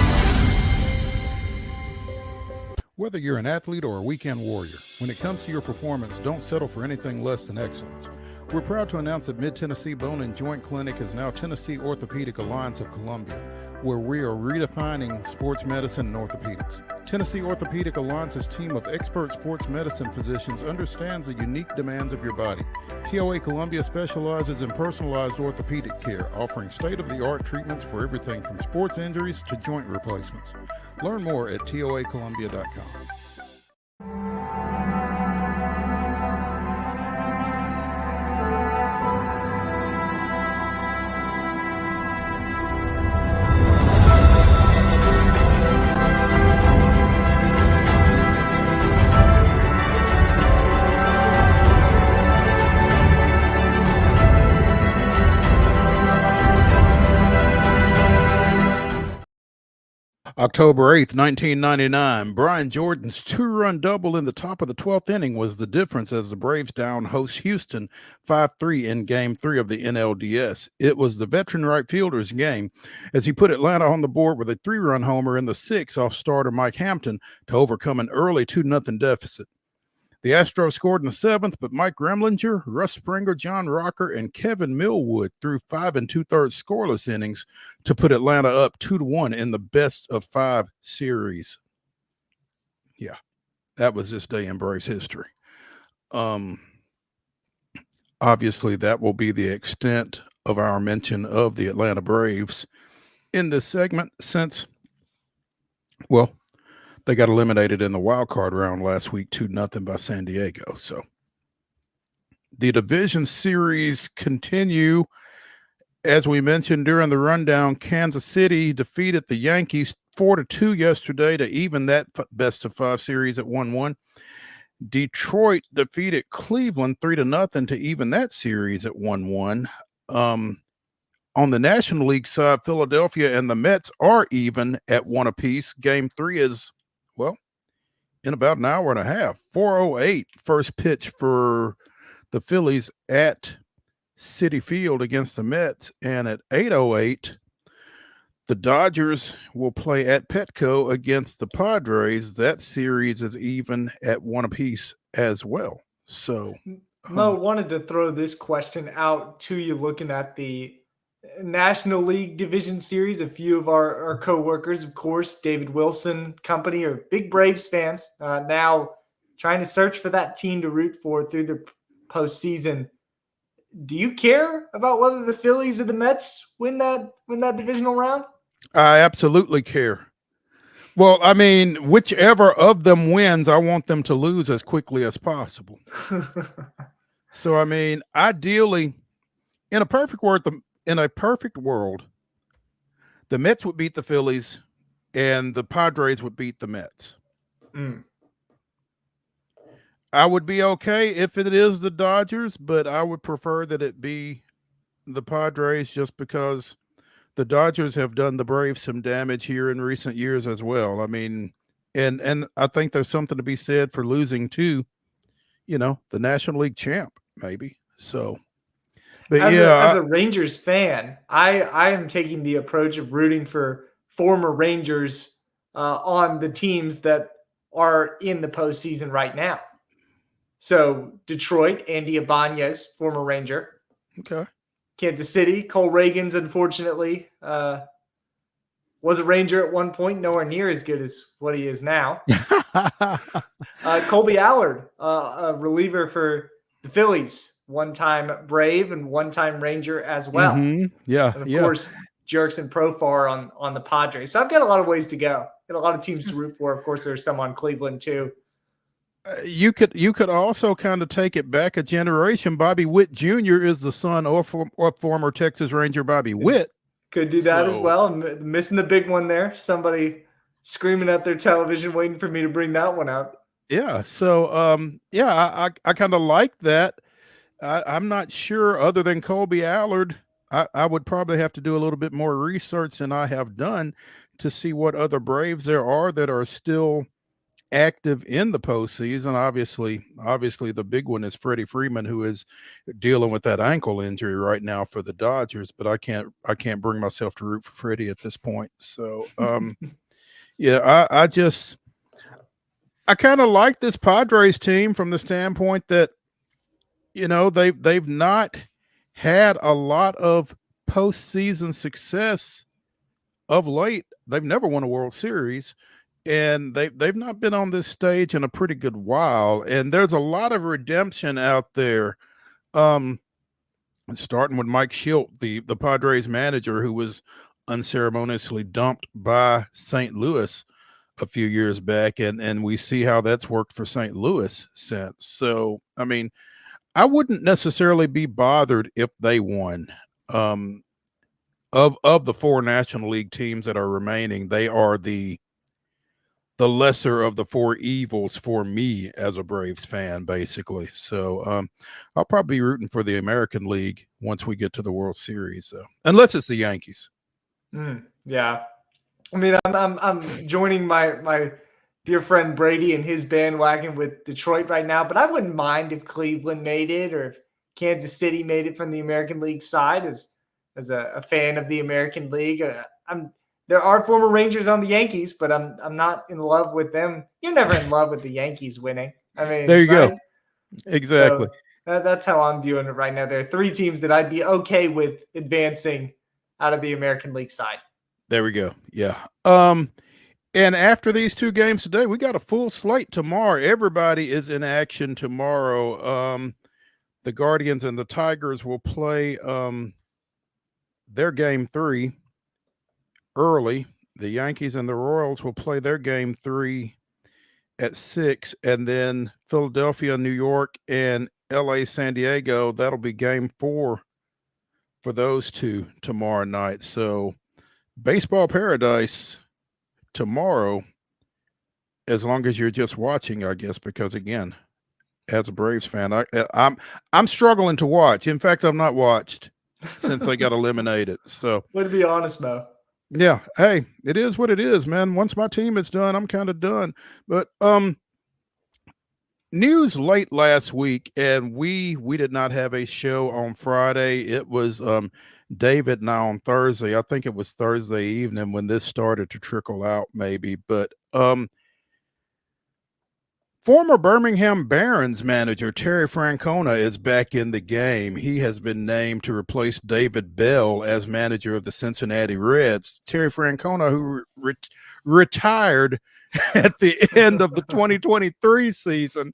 Whether you're an athlete or a weekend warrior, when it comes to your performance, don't settle for anything less than excellence. We're proud to announce that Mid-Tennessee Bone and Joint Clinic is now Tennessee Orthopedic Alliance of Columbia, where we are redefining sports medicine and orthopedics. Tennessee Orthopedic Alliance's team of expert sports medicine physicians understands the unique demands of your body. TOA Columbia specializes in personalized orthopedic care, offering state-of-the-art treatments for everything from sports injuries to joint replacements. Learn more at toacolumbia.com. October 8th, 1999, Brian Jordan's two-run double in the top of the 12th inning was the difference as the Braves down host Houston 5-3 in Game 3 of the NLDS. It was the veteran right fielder's game as he put Atlanta on the board with a three-run homer in the sixth off starter Mike Hampton to overcome an early 2-0 deficit. The Astros scored in the seventh, but Mike Gremlinger, Russ Springer, John Rocker, and Kevin Millwood threw 5 2/3 scoreless innings to put Atlanta up 2-1 in the best-of-5 series. Yeah, that was this day in Braves history. Obviously, that will be the extent of our mention of the Atlanta Braves in this segment since, well, they got eliminated in the wild card round last week, 2-0 by San Diego. So the division series continue. As we mentioned during the rundown, Kansas City defeated the Yankees 4-2 yesterday to even that best-of-5 series at 1-1. Detroit defeated Cleveland 3-0 to even that series at 1-1. On the National League side, Philadelphia and the Mets are even at 1 apiece. Game 3 is, well, in about an hour and a half. 4:08 first pitch for the Phillies at Citi Field against the Mets. And at 8:08, the Dodgers will play at Petco against the Padres. That series is even at 1 apiece as well. So, Mo, wanted to throw this question out to you looking at the National League Division Series. A few of our co-workers, of course, David Wilson company, are big Braves fans, now trying to search for that team to root for through the postseason. Do you care about whether the Phillies or the Mets win that divisional round? I absolutely care. Well, I mean, whichever of them wins, I want them to lose as quickly as possible. So, I mean, ideally, in a perfect world, the Mets would beat the Phillies and the Padres would beat the Mets. I would be okay if it is the Dodgers, but I would prefer that it be the Padres just because the Dodgers have done the Braves some damage here in recent years as well. I mean, and I think there's something to be said for losing to, the National League champ, maybe. So, but as a Rangers fan, I am taking the approach of rooting for former Rangers on the teams that are in the postseason right now. So Detroit, Andy Ibanez, former Ranger. Okay. Kansas City, Cole Reagans, unfortunately, was a Ranger at one point, nowhere near as good as what he is now. Colby Allard, a reliever for the Phillies, one-time Brave and one-time Ranger as well. Mm-hmm. Yeah, and of course, Jurickson Profar on the Padres. So I've got a lot of ways to go. Got a lot of teams to root for. Of course, there's some on Cleveland too. You could also kind of take it back a generation. Bobby Witt Jr. is the son of former Texas Ranger Bobby Witt. Could do that as well. Missing the big one there. Somebody screaming at their television, waiting for me to bring that one out. Yeah. So, I kind of like that. I'm not sure, other than Colby Allard, I would probably have to do a little bit more research than I have done to see what other Braves there are that are still active in the postseason. Obviously, the big one is Freddie Freeman, who is dealing with that ankle injury right now for the Dodgers. But I can't bring myself to root for Freddie at this point. So, yeah, I kind of like this Padres team from the standpoint that, they've not had a lot of postseason success of late. They've never won a World Series, and they've not been on this stage in a pretty good while. And there's a lot of redemption out there. Starting with Mike Schilt, the Padres manager, who was unceremoniously dumped by St. Louis a few years back, and we see how that's worked for St. Louis since. So, I mean, I wouldn't necessarily be bothered if they won. Of the four National League teams that are remaining, they are the lesser of the four evils for me as a Braves fan, basically. So I'll probably be rooting for the American League once we get to the World Series, unless it's the Yankees. Yeah, I mean, I'm joining my dear friend Brady and his bandwagon with Detroit right now, but I wouldn't mind if Cleveland made it or if Kansas City made it from the American League side as a fan of the American League. There are former Rangers on the Yankees, but I'm not in love with them. You're never in love with the Yankees winning. I mean, there you right? go. Exactly. So that's how I'm viewing it right now. There are three teams that I'd be okay with advancing out of the American League side. There we go. Yeah. And after these two games today, we got a full slate tomorrow. Everybody is in action tomorrow. The Guardians and the Tigers will play their game 3 early. The Yankees and the Royals will play their game 3 at 6. And then Philadelphia, New York, and LA, San Diego, that'll be game 4 for those two tomorrow night. So baseball paradise tomorrow, as long as you're just watching, I guess, because again, as a Braves fan, I'm struggling to watch. In fact, I've not watched since they got eliminated. So, way to be honest, Mo. Yeah, hey, it is what it is, man. Once my team is done, I'm kind of done. But news late last week, and we did not have a show on Friday. It was David and I on Thursday. I think it was Thursday evening when this started to trickle out, maybe. But former Birmingham Barons manager Terry Francona is back in the game. He has been named to replace David Bell as manager of the Cincinnati Reds. Terry Francona, who retired at the end of the 2023 season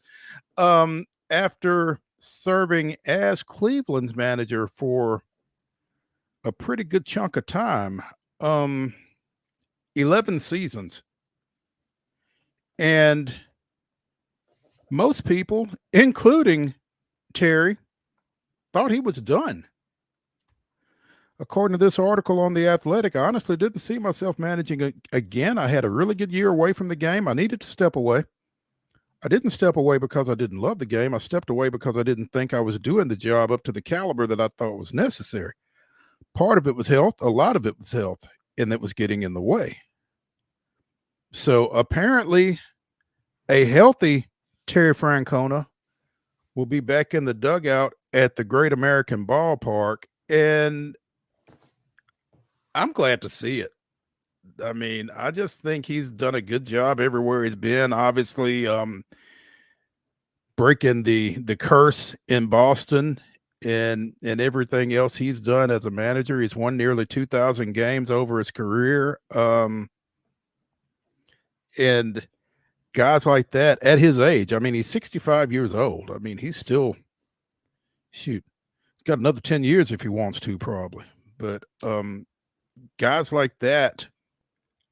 after serving as Cleveland's manager for a pretty good chunk of time, 11 seasons. And most people, including Terry, thought he was done. According to this article on The Athletic, I honestly didn't see myself managing again. I had a really good year away from the game. I needed to step away. I didn't step away because I didn't love the game. I stepped away because I didn't think I was doing the job up to the caliber that I thought was necessary. Part of it was health. A lot of it was health, and it was getting in the way. So apparently a healthy Terry Francona will be back in the dugout at the Great American Ballpark, and I'm glad to see it. I mean, I just think he's done a good job everywhere he's been. Obviously, breaking the curse in Boston and everything else he's done as a manager. He's won nearly 2,000 games over his career. And guys like that at his age, I mean, he's 65 years old. I mean, he's still, he's got another 10 years if he wants to, probably. But guys like that,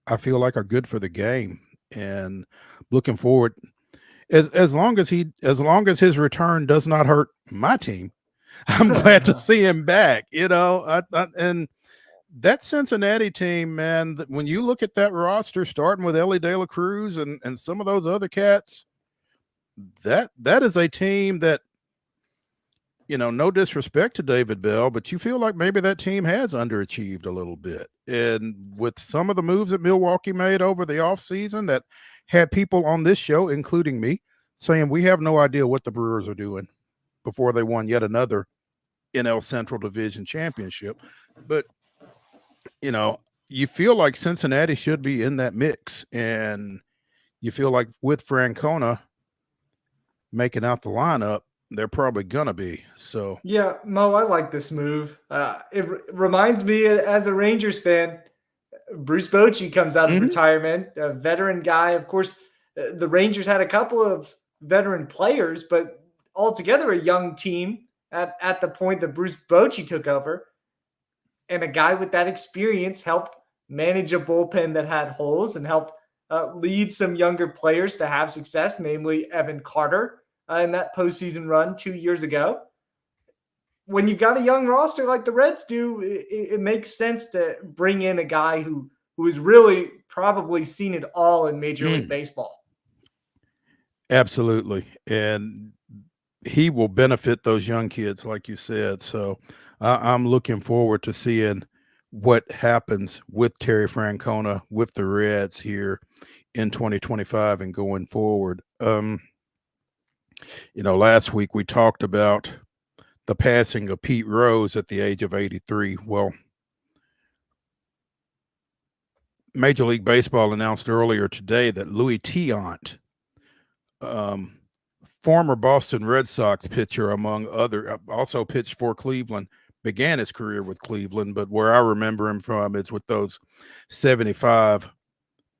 I feel like are good for the game, and looking forward as long as his return does not hurt my team. I'm glad to see him back, and that Cincinnati team, man, when you look at that roster, starting with Ellie De La Cruz and some of those other cats, that is a team that, no disrespect to David Bell, but you feel like maybe that team has underachieved a little bit. And with some of the moves that Milwaukee made over the offseason that had people on this show, including me, saying we have no idea what the Brewers are doing before they won yet another NL Central Division championship. But, you feel like Cincinnati should be in that mix. And you feel like with Francona making out the lineup, they're probably gonna be. So yeah, Mo, I like this move. It reminds me, as a Rangers fan, Bruce Bochy comes out of retirement, a veteran guy. Of course, the Rangers had a couple of veteran players, but altogether a young team at the point that Bruce Bochy took over. And a guy with that experience helped manage a bullpen that had holes and helped lead some younger players to have success, namely Evan Carter in that postseason run 2 years ago. When you've got a young roster like the Reds do, it makes sense to bring in a guy who has really probably seen it all in Major League Baseball. Absolutely. And he will benefit those young kids, like you said. So I'm looking forward to seeing what happens with Terry Francona, with the Reds here in 2025 and going forward. Last week we talked about the passing of Pete Rose at the age of 83. Well, Major League Baseball announced earlier today that Louis Tiant, former Boston Red Sox pitcher, among other, also pitched for Cleveland, began his career with Cleveland, but where I remember him from is with those 75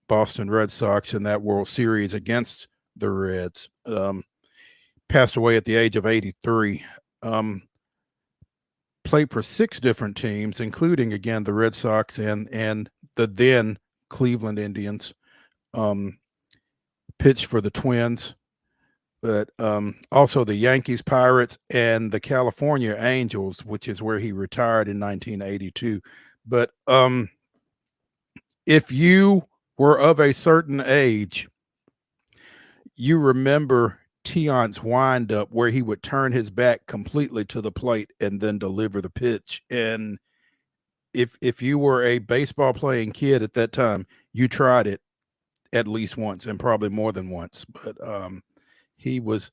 Boston Red Sox in that World Series against the Reds. Passed away at the age of 83. Played for 6 different teams, including, again, the Red Sox and the then Cleveland Indians. Pitched for the Twins, but also the Yankees, Pirates, and the California Angels, which is where he retired in 1982. But if you were of a certain age, you remember Tiant's windup where he would turn his back completely to the plate and then deliver the pitch. And if you were a baseball playing kid at that time, you tried it at least once and probably more than once. But he was,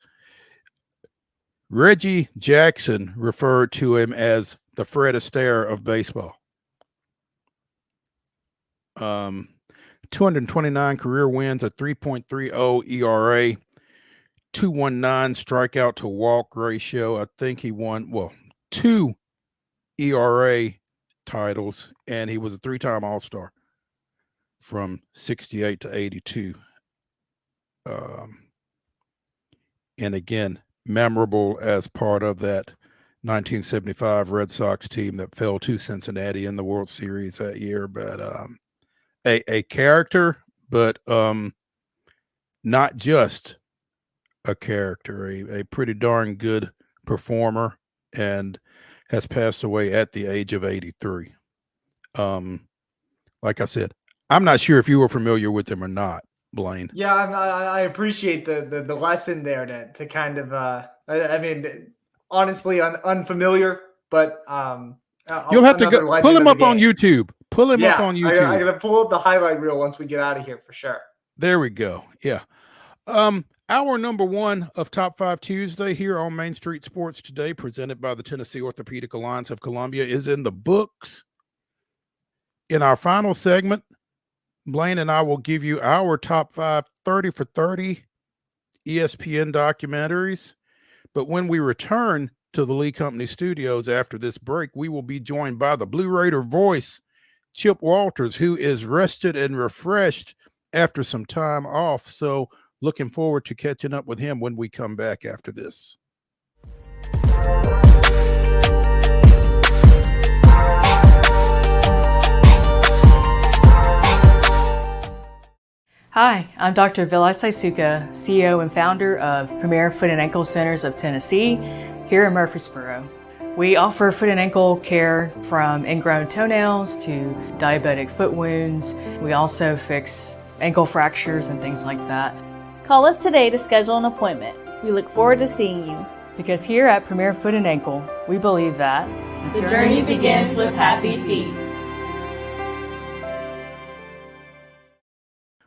Reggie Jackson referred to him as the Fred Astaire of baseball. 229 career wins, a 3.30 ERA, 219 strikeout to walk ratio. I think he won, 2 ERA titles, and he was a 3-time All-Star from 68 to 82. And again, memorable as part of that 1975 Red Sox team that fell to Cincinnati in the World Series that year. But a character, but not just a character, a pretty darn good performer, and has passed away at the age of 83. Like I said, I'm not sure if you were familiar with him or not, Blane. Yeah, I appreciate the lesson there to kind of I mean, honestly, unfamiliar, but you'll have to go pull him up on YouTube. Pull him up on YouTube. I'm gonna pull up the highlight reel once we get out of here for sure. There we go. Yeah. Hour number 1 of Top 5 Tuesday here on Main Street Sports Today, presented by the Tennessee Orthopedic Alliance of Columbia, is in the books. In our final segment, Blane and I will give you our top 5 30 for 30 ESPN documentaries. But when we return to the Lee Company studios after this break, we will be joined by the Blue Raider voice, Chip Walters, who is rested and refreshed after some time off. So looking forward to catching up with him when we come back after this. Hi, I'm Dr. Vilay Saisuka, CEO and founder of Premier Foot and Ankle Centers of Tennessee here in Murfreesboro. We offer foot and ankle care from ingrown toenails to diabetic foot wounds. We also fix ankle fractures and things like that. Call us today to schedule an appointment. We look forward to seeing you. Because here at Premier Foot and Ankle, we believe that the journey begins with happy feet.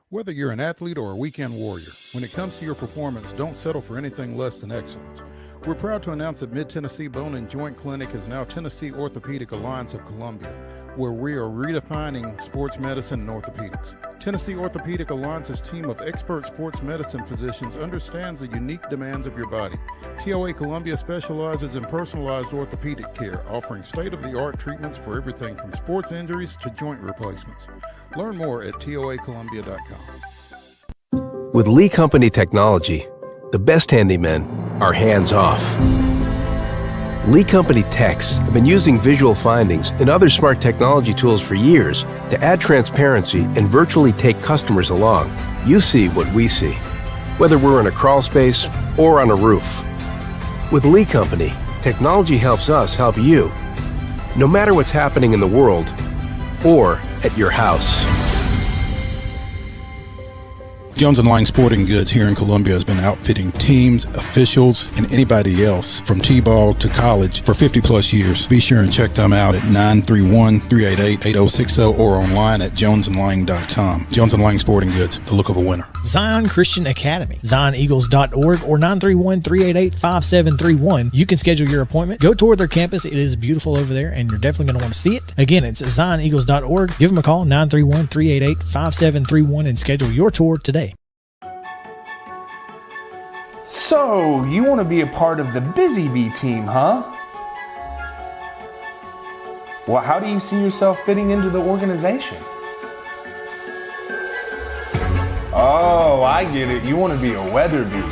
Whether you're an athlete or a weekend warrior, when it comes to your performance, don't settle for anything less than excellence. We're proud to announce that Mid-Tennessee Bone and Joint Clinic is now Tennessee Orthopedic Alliance of Columbia, where we are redefining sports medicine and orthopedics. Tennessee Orthopedic Alliance's team of expert sports medicine physicians understands the unique demands of your body. TOA Columbia specializes in personalized orthopedic care, offering state-of-the-art treatments for everything from sports injuries to joint replacements. Learn more at toacolumbia.com. With Lee Company technology, the best handymen are hands-off. Lee Company techs have been using visual findings and other smart technology tools for years to add transparency and virtually take customers along. You see what we see, whether we're in a crawl space or on a roof. With Lee Company, technology helps us help you, no matter what's happening in the world or at your house. Jones & Lang Sporting Goods here in Columbia has been outfitting teams, officials, and anybody else from T-ball to college for 50 plus years. Be sure and check them out at 931-388-8060 or online at jonesandlang.com. Jones & Lang Sporting Goods, the look of a winner. Zion Christian Academy, zioneagles.org or 931-388-5731. You can schedule your appointment. Go tour their campus. It is beautiful over there, and you're definitely going to want to see it. Again, it's zioneagles.org. Give them a call, 931-388-5731, and schedule your tour today. So, you want to be a part of the Busy Bee team, huh? Well, how do you see yourself fitting into the organization? Oh, I get it. You want to be a weather bee.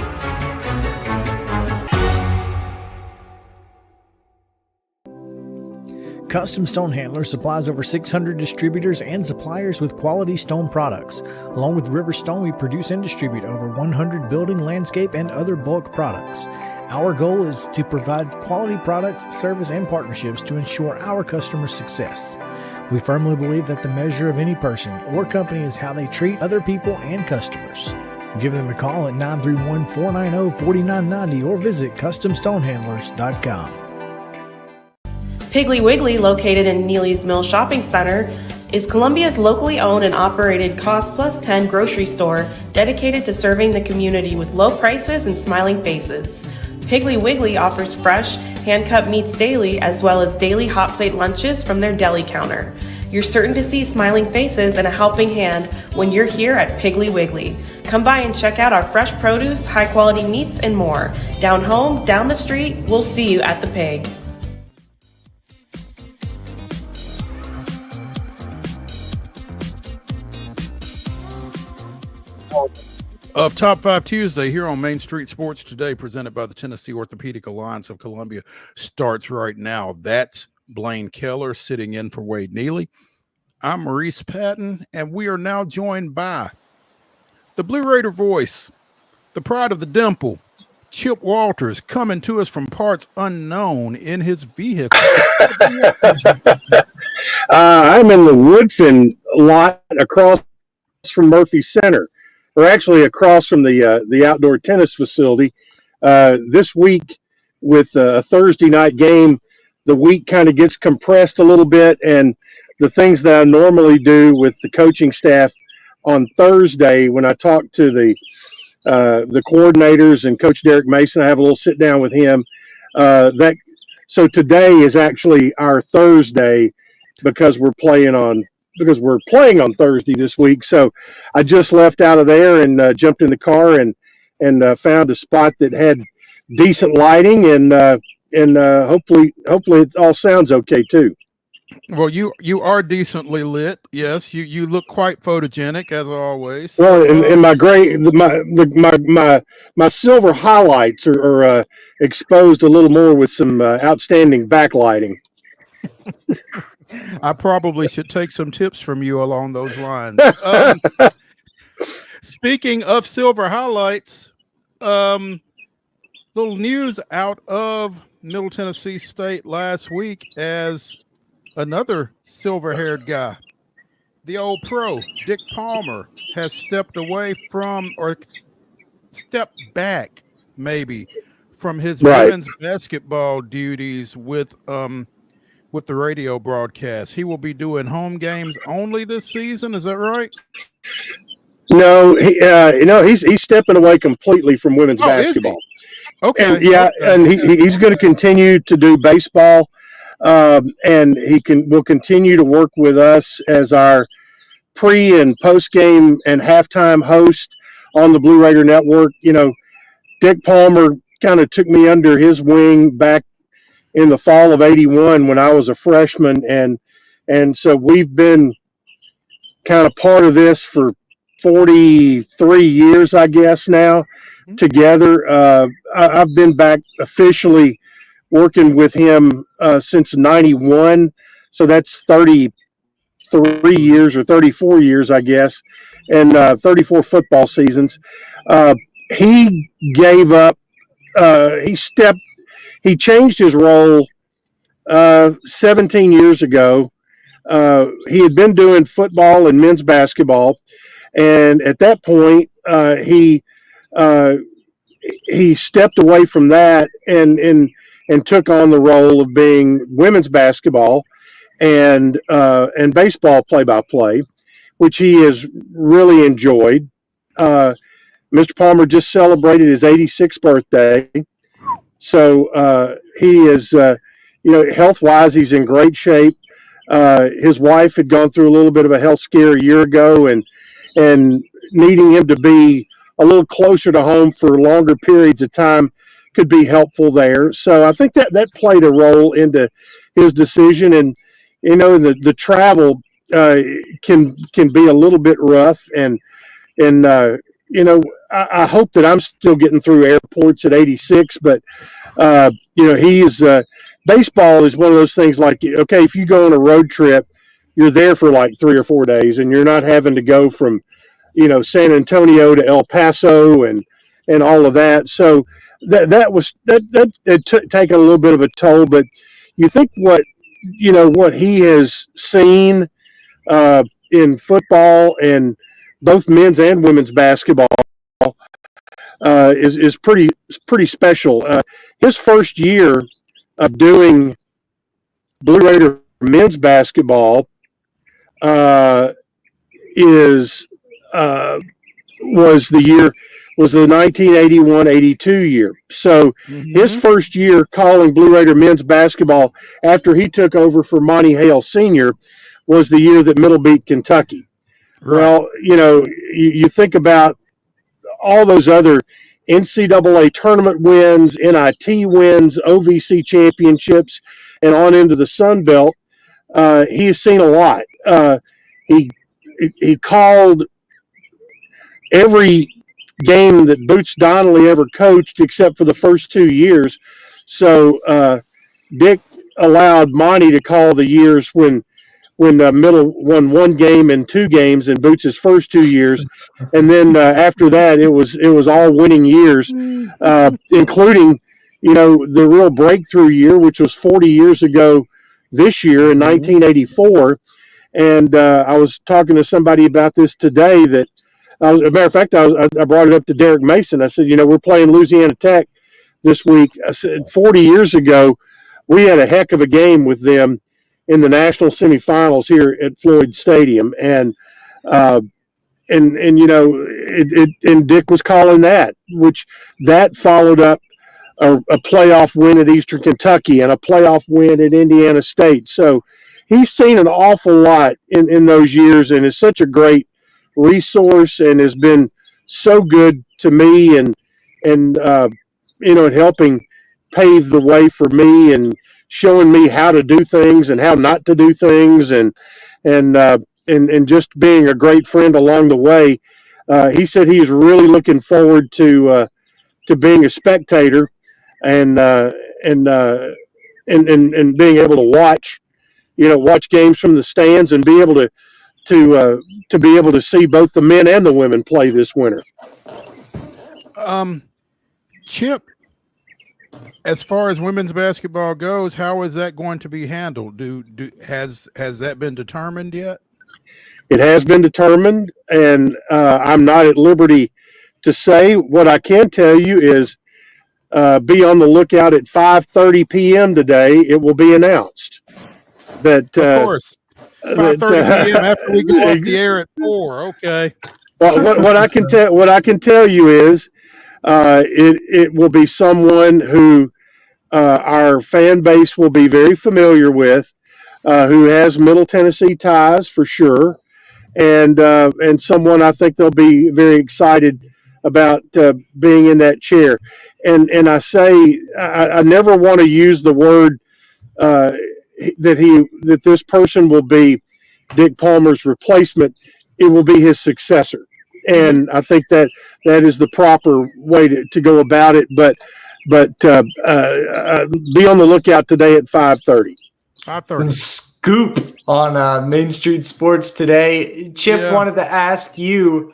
Custom Stone Handler supplies over 600 distributors and suppliers with quality stone products. Along with River Stone, we produce and distribute over 100 building, landscape, and other bulk products. Our goal is to provide quality products, service, and partnerships to ensure our customers' success. We firmly believe that the measure of any person or company is how they treat other people and customers. Give them a call at 931-490-4990 or visit CustomStonehandlers.com. Piggly Wiggly, located in Neely's Mill Shopping Center, is Columbia's locally owned and operated Cost Plus 10 grocery store dedicated to serving the community with low prices and smiling faces. Piggly Wiggly offers fresh, hand-cut meats daily as well as daily hot plate lunches from their deli counter. You're certain to see smiling faces and a helping hand when you're here at Piggly Wiggly. Come by and check out our fresh produce, high-quality meats, and more. Down home, down the street, we'll see you at the Pig. Of Top 5 Tuesday here on Main Street Sports Today, presented by the Tennessee Orthopedic Alliance of Columbia, starts right now. That's Blane Keller sitting in for Wade Neely. I'm Maurice Patton, and we are now joined by the Blue Raider voice, the pride of the dimple, Chip Walters, coming to us from parts unknown in his vehicle. I'm in the Woodfin lot across from Murphy Center. We're actually across from the outdoor tennis facility. This week, with a Thursday night game, the week kind of gets compressed a little bit, and the things that I normally do with the coaching staff on Thursday, when I talk to the coordinators and Coach Derek Mason, I have a little sit down with him. So today is actually our Thursday because we're playing on Thursday this week. So I just left out of there and jumped in the car and found a spot that had decent lighting and hopefully it all sounds okay too. Well, you are decently lit. Yes, you look quite photogenic as always. Well, and my silver highlights are exposed a little more with some outstanding backlighting. I probably should take some tips from you along those lines. Speaking of silver highlights, little news out of Middle Tennessee State last week as another silver-haired guy. The old pro, Dick Palmer, has stepped away from, or stepped back maybe, from his Right. women's basketball duties with the radio broadcast. He will be doing home games only this season. Is that right? No, he's stepping away completely from women's basketball. Okay. And and he's going to continue to do baseball, and will continue to work with us as our pre and post game and halftime host on the Blue Raider Network. Dick Palmer kind of took me under his wing back in the fall of '81 when I was a freshman, and so we've been kind of part of this for 43 years, I guess now, together. I've been back officially working with him since '91, so that's 33 years or 34 years, I guess, and 34 football seasons. He gave up. He changed his role 17 years ago. He had been doing football and men's basketball, and at that point, he stepped away from that and took on the role of being women's basketball and baseball play-by-play, which he has really enjoyed. Mr. Palmer just celebrated his 86th birthday, so he is, health-wise, he's in great shape. His wife had gone through a little bit of a health scare a year ago, and needing him to be a little closer to home for longer periods of time could be helpful there. So I think that played a role into his decision. And the travel can be a little bit rough, and I hope that I'm still getting through airports at 86, but he's baseball is one of those things like, okay, if you go on a road trip, you're there for like 3 or 4 days, and you're not having to go from San Antonio to El Paso and all of that. So that it took taken a little bit of a toll, but you think what he has seen in football and both men's and women's basketball is pretty special. His first year of doing Blue Raider men's basketball was the 1981-82 year. So his first year calling Blue Raider men's basketball after he took over for Monty Hale Sr. was the year that Middle beat Kentucky. Right. Well, you think about all those other NCAA tournament wins, NIT wins, OVC championships, and on into the Sun Belt. He has seen a lot. He called every game that Boots Donnelly ever coached except for the first 2 years. So Dick allowed Monty to call the years when Middle won 1 game and 2 games in Boots' first 2 years, and then after that it was all winning years, including the real breakthrough year, which was 40 years ago this year in 1984. And I was talking to somebody about this today. That as a matter of fact, I brought it up to Derek Mason. I said, we're playing Louisiana Tech this week. I said 40 years ago we had a heck of a game with them in the national semifinals here at Floyd Stadium, and Dick was calling that, which that followed up a playoff win at Eastern Kentucky and a playoff win at Indiana State. So he's seen an awful lot in those years, and is such a great resource, and has been so good to me, and helping pave the way for me and showing me how to do things and how not to do things, and just being a great friend along the way. He said he is really looking forward to being a spectator and being able to watch games from the stands, and be able to see both the men and the women play this winter. Chip, As far as women's basketball goes, how is that going to be handled? Has that been determined yet? It has been determined, and I'm not at liberty to say. What I can tell you is be on the lookout at 5:30 p.m. today. It will be announced that Of course, 5:30 p.m. after we go off the air at 4. Okay. Well, what I can tell you is it will be someone who our fan base will be very familiar with, who has Middle Tennessee ties for sure, and someone I think they'll be very excited about being in that chair. And I say I never want to use the word that this person will be Dick Palmer's replacement. It will be his successor, and I think that is the proper way to go about it. But be on the lookout today at 5:30. 5:30. Scoop on Main Street Sports today. Chip wanted to ask you,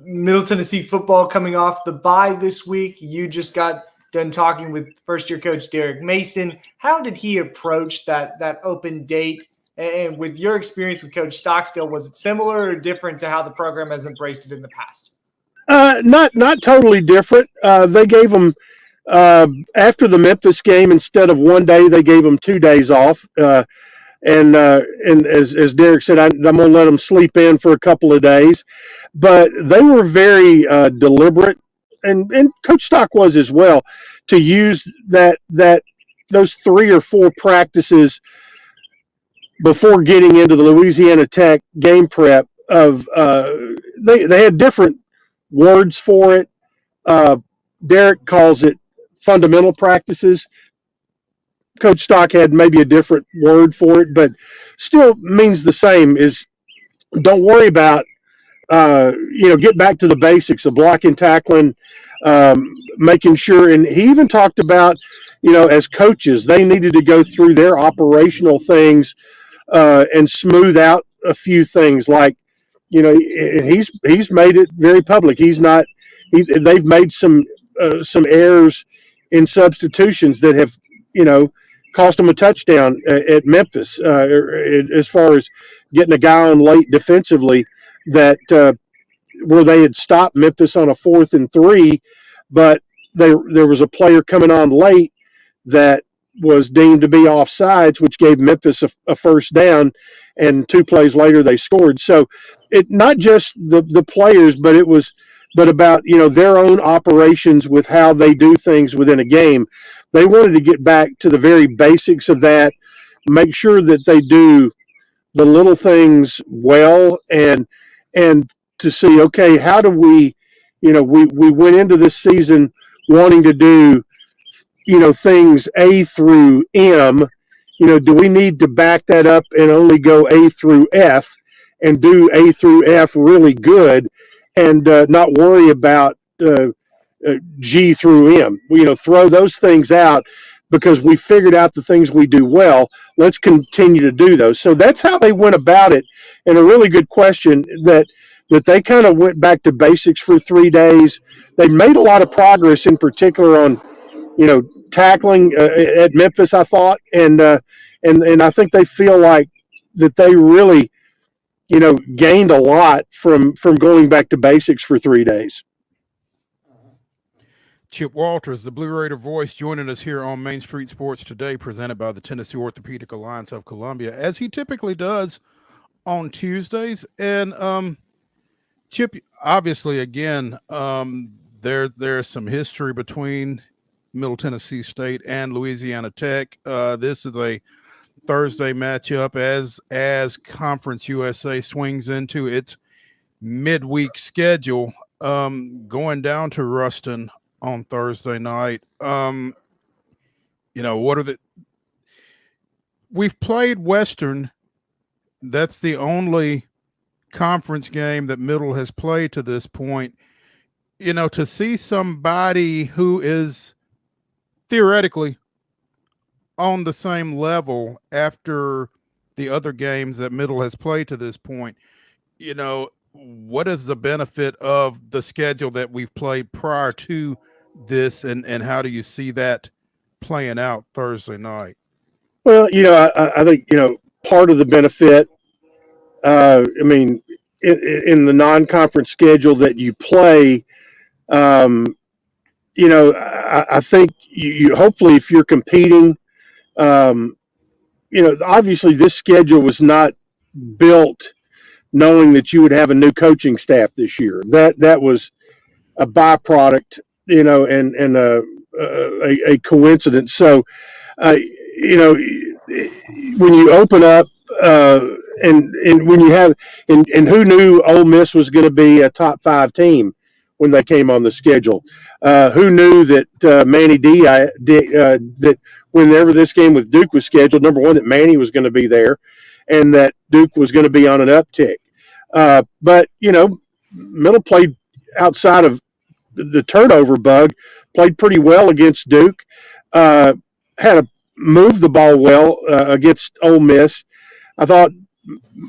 Middle Tennessee football coming off the bye this week. You just got done talking with first-year coach Derek Mason. How did he approach that open date? And with your experience with Coach Stockstill, was it similar or different to how the program has embraced it in the past? Not totally different. They gave them after the Memphis game, instead of 1 day, they gave them 2 days off. And as Derek said, I'm going to let them sleep in for a couple of days. But they were very deliberate, and Coach Stock was as well, to use those 3 or 4 practices before getting into the Louisiana Tech game prep. They had different words for it. Derek calls it fundamental practices. Coach Stock had maybe a different word for it, but still means the same. Is don't worry about get back to the basics of blocking, tackling, making sure. And he even talked about, as coaches, they needed to go through their operational things and smooth out a few things. Like, he's made it very public. They've made some errors in substitutions that have, cost them a touchdown at Memphis, as far as getting a guy on late defensively that where they had stopped Memphis on a 4th and 3, but there was a player coming on late that was deemed to be offsides, which gave Memphis a first down, and 2 plays later they scored. So it not just the players, but about their own operations with how they do things within a game. They wanted to get back to the very basics of that, make sure that they do the little things well, and to see, okay, how do we went into this season wanting to do things A through M. Do we need to back that up and only go A through F and do A through F really good, and not worry about G through M? Throw those things out because we figured out the things we do well. Let's continue to do those. So that's how they went about it. And a really good question that they kind of went back to basics for 3 days. They made a lot of progress, in particular on tackling at Memphis, I thought, and I think they feel like that they really gained a lot from going back to basics for 3 days. Chip Walters, the Blue Raider voice, joining us here on Main Street Sports today, presented by the Tennessee Orthopedic Alliance of Columbia, as he typically does on Tuesdays. And Chip, obviously, again, there's some history between Middle Tennessee State and Louisiana Tech. This is a Thursday matchup as Conference USA swings into its midweek schedule, going down to Ruston on Thursday night. We've played Western. That's the only conference game that Middle has played to this point. To see somebody who is theoretically on the same level after the other games that Middle has played to this point, what is the benefit of the schedule that we've played prior to this, and how do you see that playing out Thursday night? Well, I think, part of the benefit, I mean, in the non-conference schedule that you play, I think you hopefully, if you're competing, obviously this schedule was not built knowing that you would have a new coaching staff this year. That was a byproduct, and a coincidence. So, when you open up, and when you have, and who knew Ole Miss was going to be a top 5 team when they came on the schedule? Who knew that Manny that whenever this game with Duke was scheduled, number one, that Manny was going to be there, and that Duke was going to be on an uptick. But Middle played outside of the turnover bug, played pretty well against Duke. Had moved the ball well against Ole Miss. I thought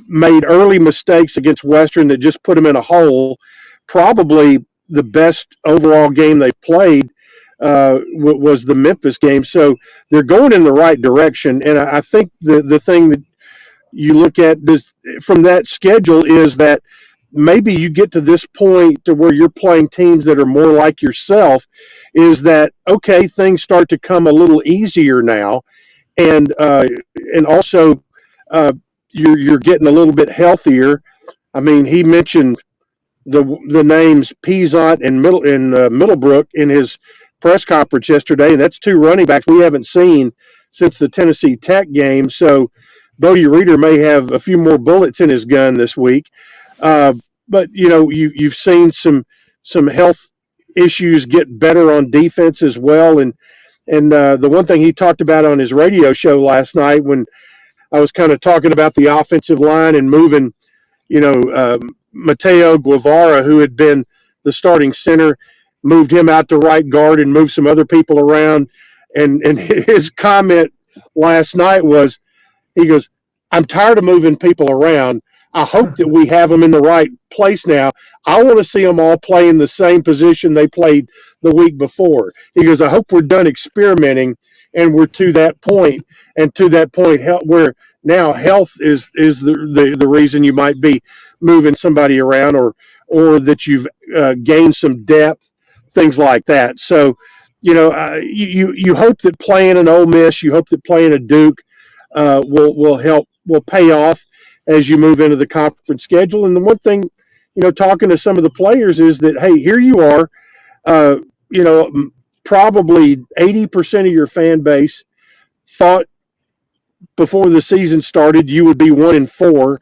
made early mistakes against Western that just put them in a hole. Probably the best overall game they played was the Memphis game. So they're going in the right direction. And I think the thing that you look at this from that schedule is that maybe you get to this point to where you're playing teams that are more like yourself, is that, okay, things start to come a little easier now. And also you're getting a little bit healthier. I mean, he mentioned the names Peasant and Middlebrook in his press conference yesterday, and that's 2 running backs we haven't seen since the Tennessee Tech game. So Bodie Reeder may have a few more bullets in his gun this week. But you've seen some health issues get better on defense as well. And the one thing he talked about on his radio show last night, when I was kind of talking about the offensive line and moving, Mateo Guevara, who had been the starting center, moved him out to right guard and moved some other people around. And his comment last night was, he goes, "I'm tired of moving people around. I hope that we have them in the right place now. I want to see them all play in the same position they played the week before." He goes, "I hope we're done experimenting and we're to that point, and to that point where now health is the reason you might be moving somebody around, or that you've gained some depth, things like that." So, you hope that playing an Ole Miss, you hope that playing a Duke will pay off as you move into the conference schedule. And the one thing, talking to some of the players is that, hey, here you are, probably 80% of your fan base thought before the season started you would be 1-4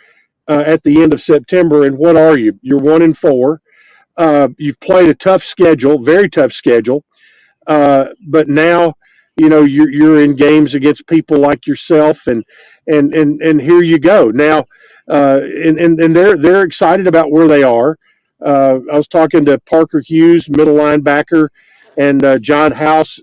at the end of September. And what are you? You're 1-4. You've played a tough schedule, very tough schedule. But now, you're in games against people like yourself, and here you go now. And they're excited about where they are. I was talking to Parker Hughes, middle linebacker, and John House,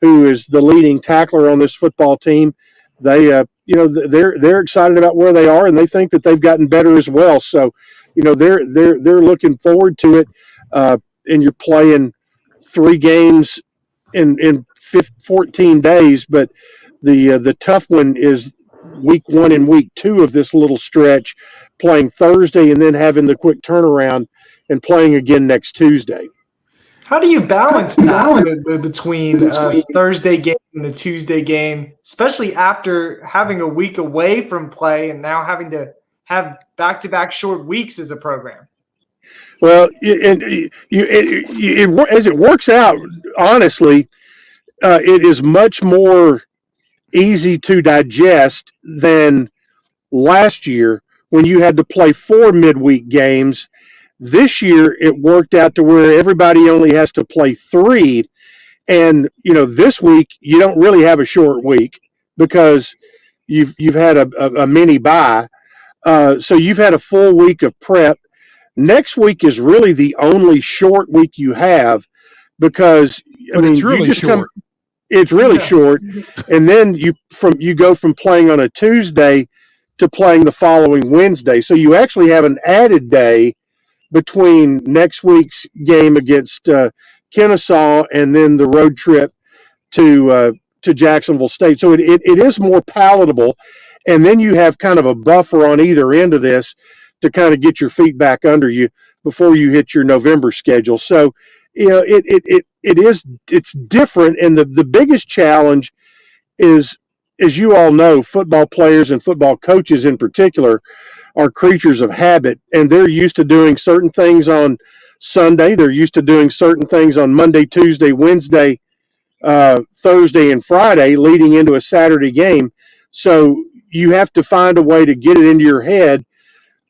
who is the leading tackler on this football team. They're excited about where they are, and they think that they've gotten better as well. So, they're looking forward to it. And you're playing 3 games in 14 days, but the tough one is week 1 and week 2 of this little stretch, playing Thursday and then having the quick turnaround and playing again next Tuesday. How do you balance that between Thursday game and the Tuesday game, especially after having a week away from play and now having to have back-to-back short weeks as a program? Well, as it works out, honestly, it is much more easy to digest than last year when you had to play 4 midweek games. This year, it worked out to where everybody only has to play 3. And, this week, you don't really have a short week because you've had a mini bye. So you've had a full week of prep. Next week is really the only short week you have, because it's really short. It's really short, and then you go from playing on a Tuesday to playing the following Wednesday. So you actually have an added day between next week's game against Kennesaw, and then the road trip to Jacksonville State. So it is more palatable. And then you have kind of a buffer on either end of this to kind of get your feet back under you before you hit your November schedule. So, it's different. And the biggest challenge is, as you all know, football players and football coaches in particular are creatures of habit, and they're used to doing certain things on Sunday. They're used to doing certain things on Monday, Tuesday, Wednesday, Thursday, and Friday leading into a Saturday game. So you have to find a way to get it into your head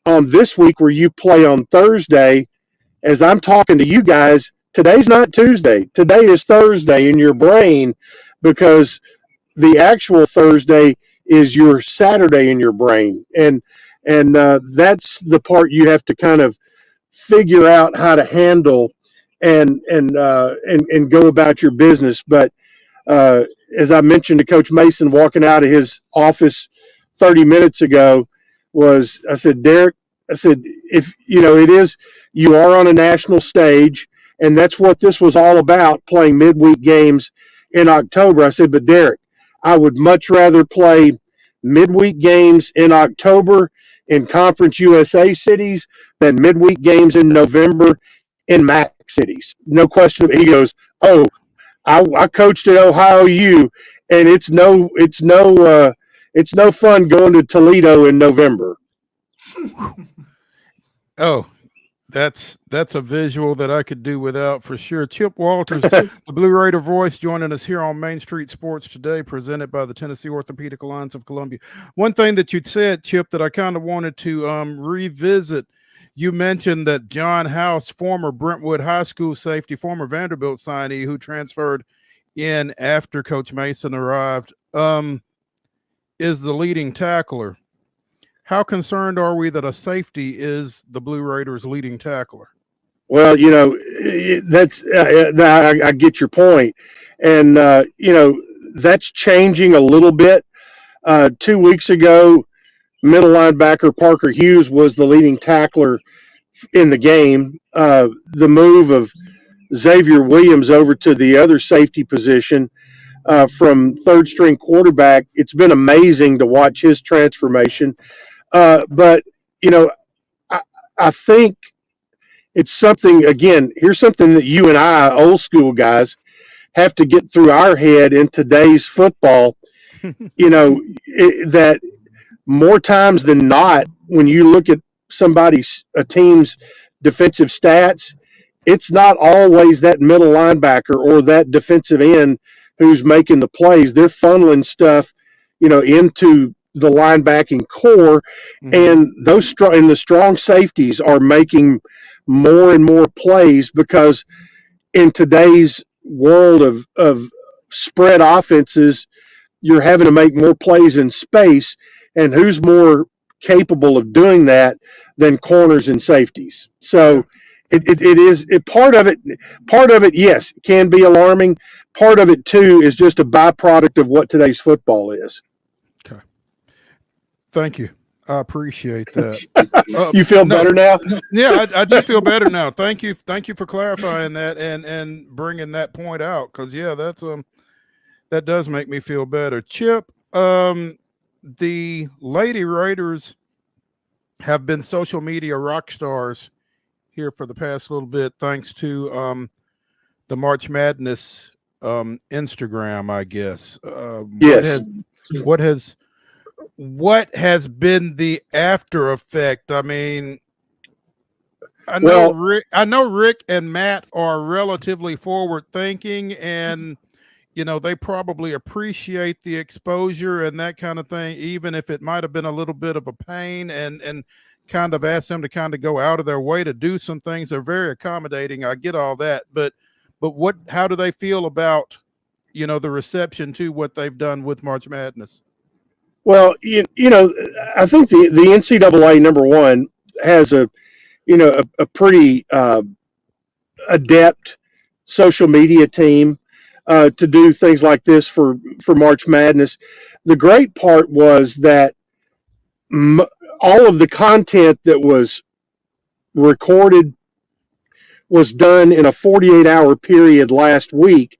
on this week where you play on Thursday. As I'm talking to you guys, today's not Tuesday. Today is Thursday in your brain, because the actual Thursday is your Saturday in your brain. And that's the part you have to kind of figure out how to handle and go about your business. But as I mentioned to Coach Mason walking out of his office 30 minutes ago, I said, Derek, I said, if you are on a national stage, and that's what this was all about, playing midweek games in October. I said, but Derek, I would much rather play midweek games in October in Conference USA cities than midweek games in November in MAC cities. No question. He goes, oh, I coached at Ohio U, and it's no fun going to Toledo in November. Oh, that's a visual that I could do without for sure. Chip Walters, the Blue Raider voice, joining us here on Main Street Sports today, presented by the Tennessee Orthopedic Alliance of Columbia. One thing that you said, Chip, that I kind of wanted to revisit. You mentioned that John House, former Brentwood High School safety, former Vanderbilt signee who transferred in after Coach Mason arrived, is the leading tackler. How concerned are we that a safety is the Blue Raiders' leading tackler? Well, that's I get your point, and that's changing a little bit. 2 weeks ago, middle linebacker Parker Hughes was the leading tackler in the game. The move of Xavier Williams over to the other safety position from third string quarterback, it's been amazing to watch his transformation. But I think it's something, again, here's something that you and I, old school guys, have to get through our head in today's football. That more times than not, when you look at a team's defensive stats, it's not always that middle linebacker or that defensive end who's making the plays. They're funneling stuff, into the linebacking core, and the strong safeties are making more and more plays, because in today's world of spread offenses, you're having to make more plays in space, and who's more capable of doing that than corners and safeties? So it is part of it, yes, can be alarming. Part of it too is just a byproduct of what today's football is. Okay. Thank you. I appreciate that. You feel better now? Yeah, I do feel better now. Thank you for clarifying that and bringing that point out, because that does make me feel better. Chip, the Lady Raiders have been social media rock stars here for the past little bit, thanks to the March Madness Instagram, I guess. Yes. What has been the after effect? I mean, I know Rick and Matt are relatively forward thinking, and they probably appreciate the exposure and that kind of thing, even if it might have been a little bit of a pain, and kind of ask them to kind of go out of their way to do some things. They're very accommodating. I get all that, but how do they feel about, the reception to what they've done with March Madness? Well, I think the NCAA, number one, has a pretty adept social media team to do things like this for March Madness. The great part was that all of the content that was recorded was done in a 48-hour period last week,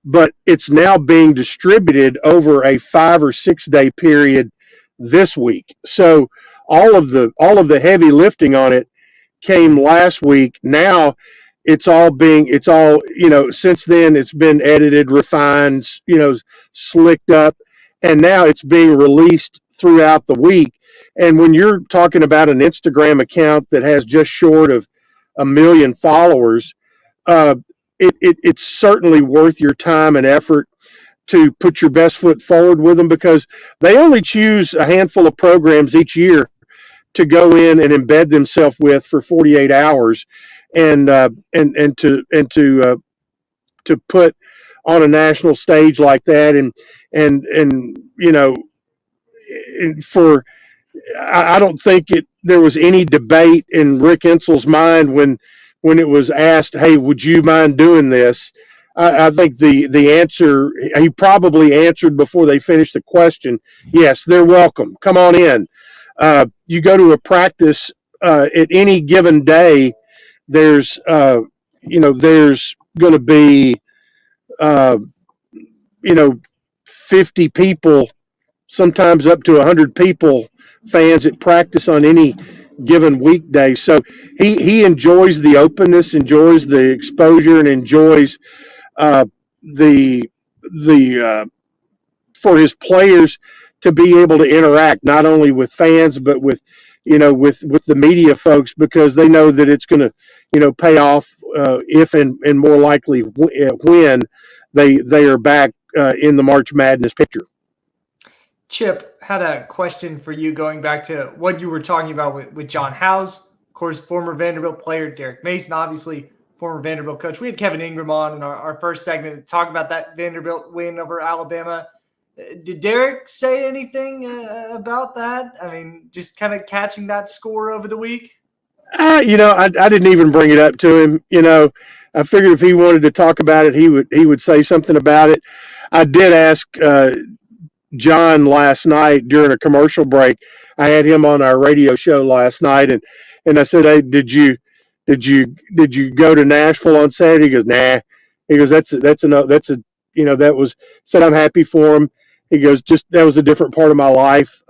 but it's now being distributed over a 5 or 6 day period this week. So all of the heavy lifting on it came last week. Now it's all, since then it's been edited, refined, slicked up, and now it's being released throughout the week. And when you're talking about an Instagram account that has just short of 1 million followers, it's certainly worth your time and effort to put your best foot forward with them, because they only choose a handful of programs each year to go in and embed themselves with for 48 hours, and to put on a national stage like that, and for, I don't think there was any debate in Rick Ensel's mind when it was asked, "Hey, would you mind doing this?" I think the answer, he probably answered before they finished the question. Yes, they're welcome. Come on in. You go to a practice at any given day. There's going to be 50 people, sometimes up to 100 people, fans at practice on any given weekday. So he enjoys the openness, enjoys the exposure, and enjoys the for his players to be able to interact not only with fans but with the media folks, because they know that it's going to pay off if and more likely when they are back in the March Madness picture. Chip, had a question for you going back to what you were talking about with John Howes, of course, former Vanderbilt player, Derek Mason, obviously former Vanderbilt coach. We had Kevin INGRAM on in our first segment to talk about that Vanderbilt win over Alabama. Did Derek say anything about that? I mean, just kind of catching that score over the week? I didn't even bring it up to him. I figured if he wanted to talk about it, he would say something about it. I did ask John last night during a commercial break. I had him on our radio show last night, and I said, "Hey, did you go to Nashville on Saturday?" He goes, "Nah." He goes, that was, said, "I'm happy for him." He goes, "Just that was a different part of my life."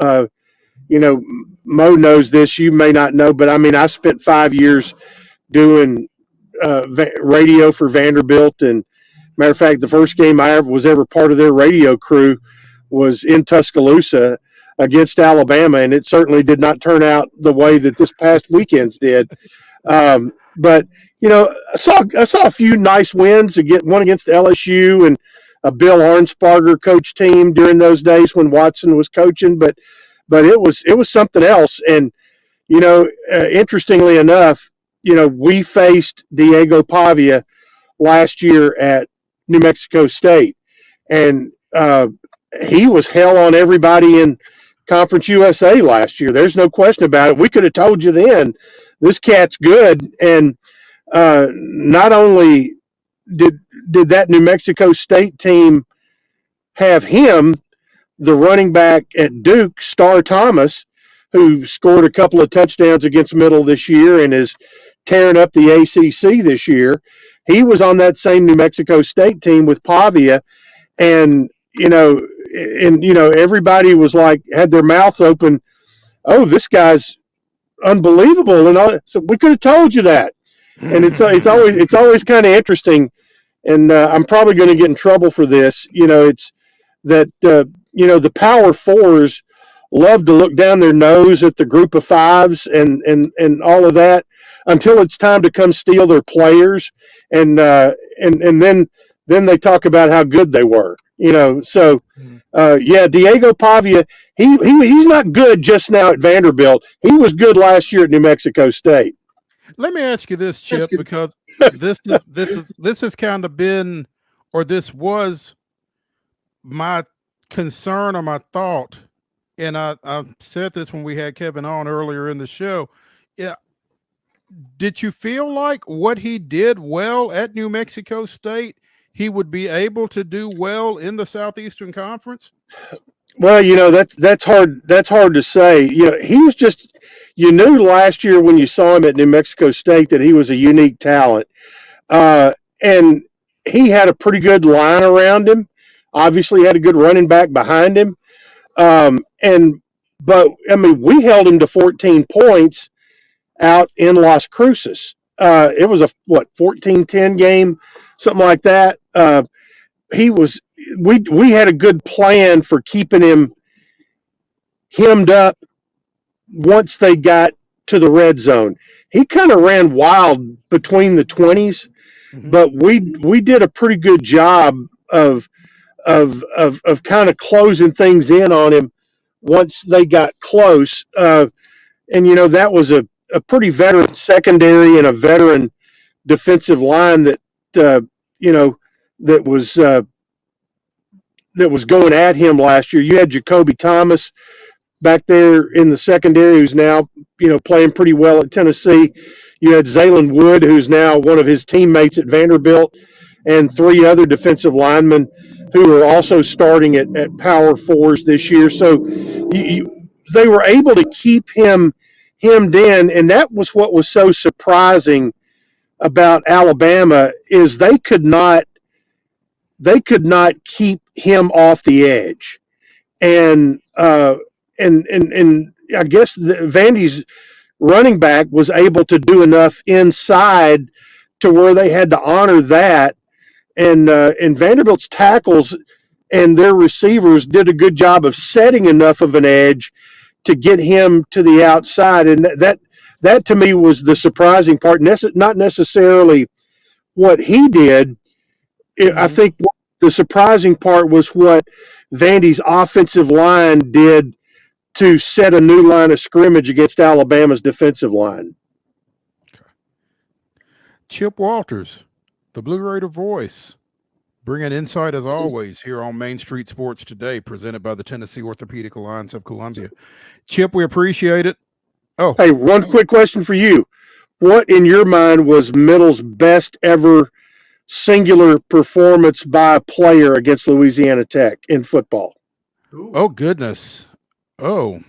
Mo knows this. You may not know, but I mean, I spent 5 years doing radio for Vanderbilt, and matter of fact, the first game I was ever part of their radio crew was in Tuscaloosa against Alabama, and it certainly did not turn out the way that this past weekend's did. But I saw a few nice wins. One against LSU and a Bill Arnsparger coach team during those days when Watson was coaching. But it was something else. And interestingly enough, we faced Diego Pavia last year at New Mexico State, and he was hell on everybody in Conference USA last year. There's no question about it. We could have told you then, this cat's good. And not only did that New Mexico State team have him, the running back at Duke, Star Thomas, who scored a couple of touchdowns against Middle this year and is tearing up the ACC this year. He was on that same New Mexico State team with Pavia, and everybody was like, had their mouths open. Oh, this guy's unbelievable, and all. So we could have told you that. And it's always kind of interesting, and I'm probably going to get in trouble for this. It's that the Power Fours love to look down their nose at the Group of Fives and all of that until it's time to come steal their players, and then they talk about how good they were. So Diego Pavia, he's not good just now at Vanderbilt. He was good last year at New Mexico State. Let me ask you this, Chip, because this has kind of been, or this was my concern or my thought, and I said this when we had Kevin on earlier in the show. Yeah, did you feel like what he did well at New Mexico State, he would be able to do well in the Southeastern Conference? Well, that's hard. That's hard to say. He was just, you knew last year when you saw him at New Mexico State that he was a unique talent. And he had a pretty good line around him. Obviously, had a good running back behind him. But I mean, we held him to 14 points out in Las Cruces. It was a 14-10 game, something like that. We had a good plan for keeping him hemmed up once they got to the red zone. He kind of ran wild between the 20s, but we did a pretty good job of kind of closing things in on him once they got close. And that was a pretty veteran secondary and a veteran defensive line that was going at him last year. You had Jacoby Thomas back there in the secondary, who's now playing pretty well at Tennessee. You had Zaylen Wood, who's now one of his teammates at Vanderbilt, and 3 other defensive linemen who are also starting at Power Fours this year. So they were able to keep him hemmed in, and that was what was so surprising about Alabama is they could not keep him off the edge. And I guess Vandy's running back was able to do enough inside to where they had to honor that. And Vanderbilt's tackles and their receivers did a good job of setting enough of an edge to get him to the outside. And that to me was the surprising part. Not necessarily what he did. I think the surprising part was what Vandy's offensive line did to set a new line of scrimmage against Alabama's defensive line. Chip Walters, the Blue Raider voice, bringing insight as always here on Main Street Sports Today, presented by the Tennessee Orthopedic Alliance of Columbia. Chip, we appreciate it. Oh, hey, one quick question for you. What in your mind was Middle's best ever singular performance by a player against Louisiana Tech in football? Oh, goodness. Oh.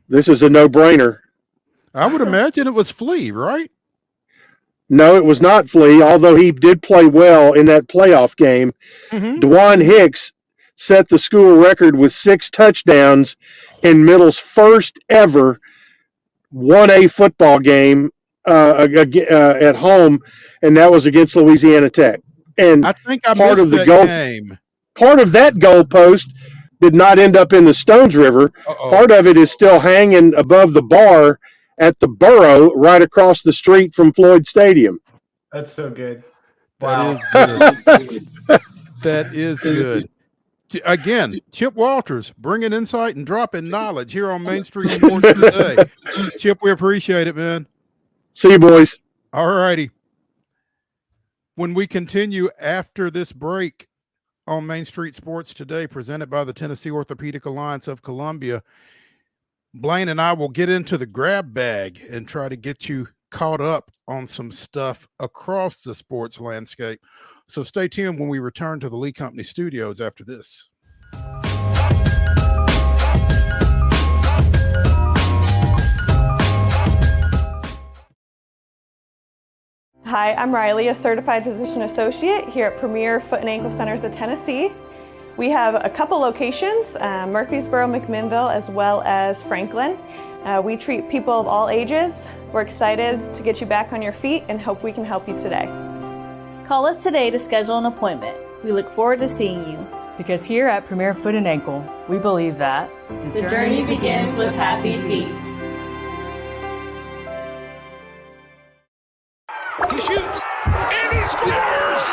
This is a no-brainer. I would imagine it was Flea, right? No, it was not Flea, although he did play well in that playoff game. Dwan Hicks set the school record with 6 touchdowns in Middle's first ever 1A football game at home, and that was against Louisiana Tech. And I think I missed that game. Part of that goalpost did not end up in the Stones River. Part of it is still hanging above the bar at the Borough right across the street from Floyd Stadium. That's so good. Wow. That is good. That is good. Again, Chip Walters bringing insight and dropping knowledge here on Main Street Sports Today. Chip, we appreciate it, man. See you, boys. All righty. When we continue after this break on Main Street Sports Today, presented by the Tennessee Orthopedic Alliance of Columbia, Blane and I will get into the grab bag and try to get you caught up on some stuff across the sports landscape. So stay tuned when we return to the Lee Company studios after this. Hi, I'm Riley, a certified physician associate here at Premier Foot and Ankle Centers of Tennessee. We have a couple locations, Murfreesboro, McMinnville, as well as Franklin. We treat people of all ages. We're excited to get you back on your feet and hope we can help you today. Call us today to schedule an appointment. We look forward to seeing you. Because here at Premier Foot and Ankle, we believe that the journey begins with happy feet. He shoots, and he scores!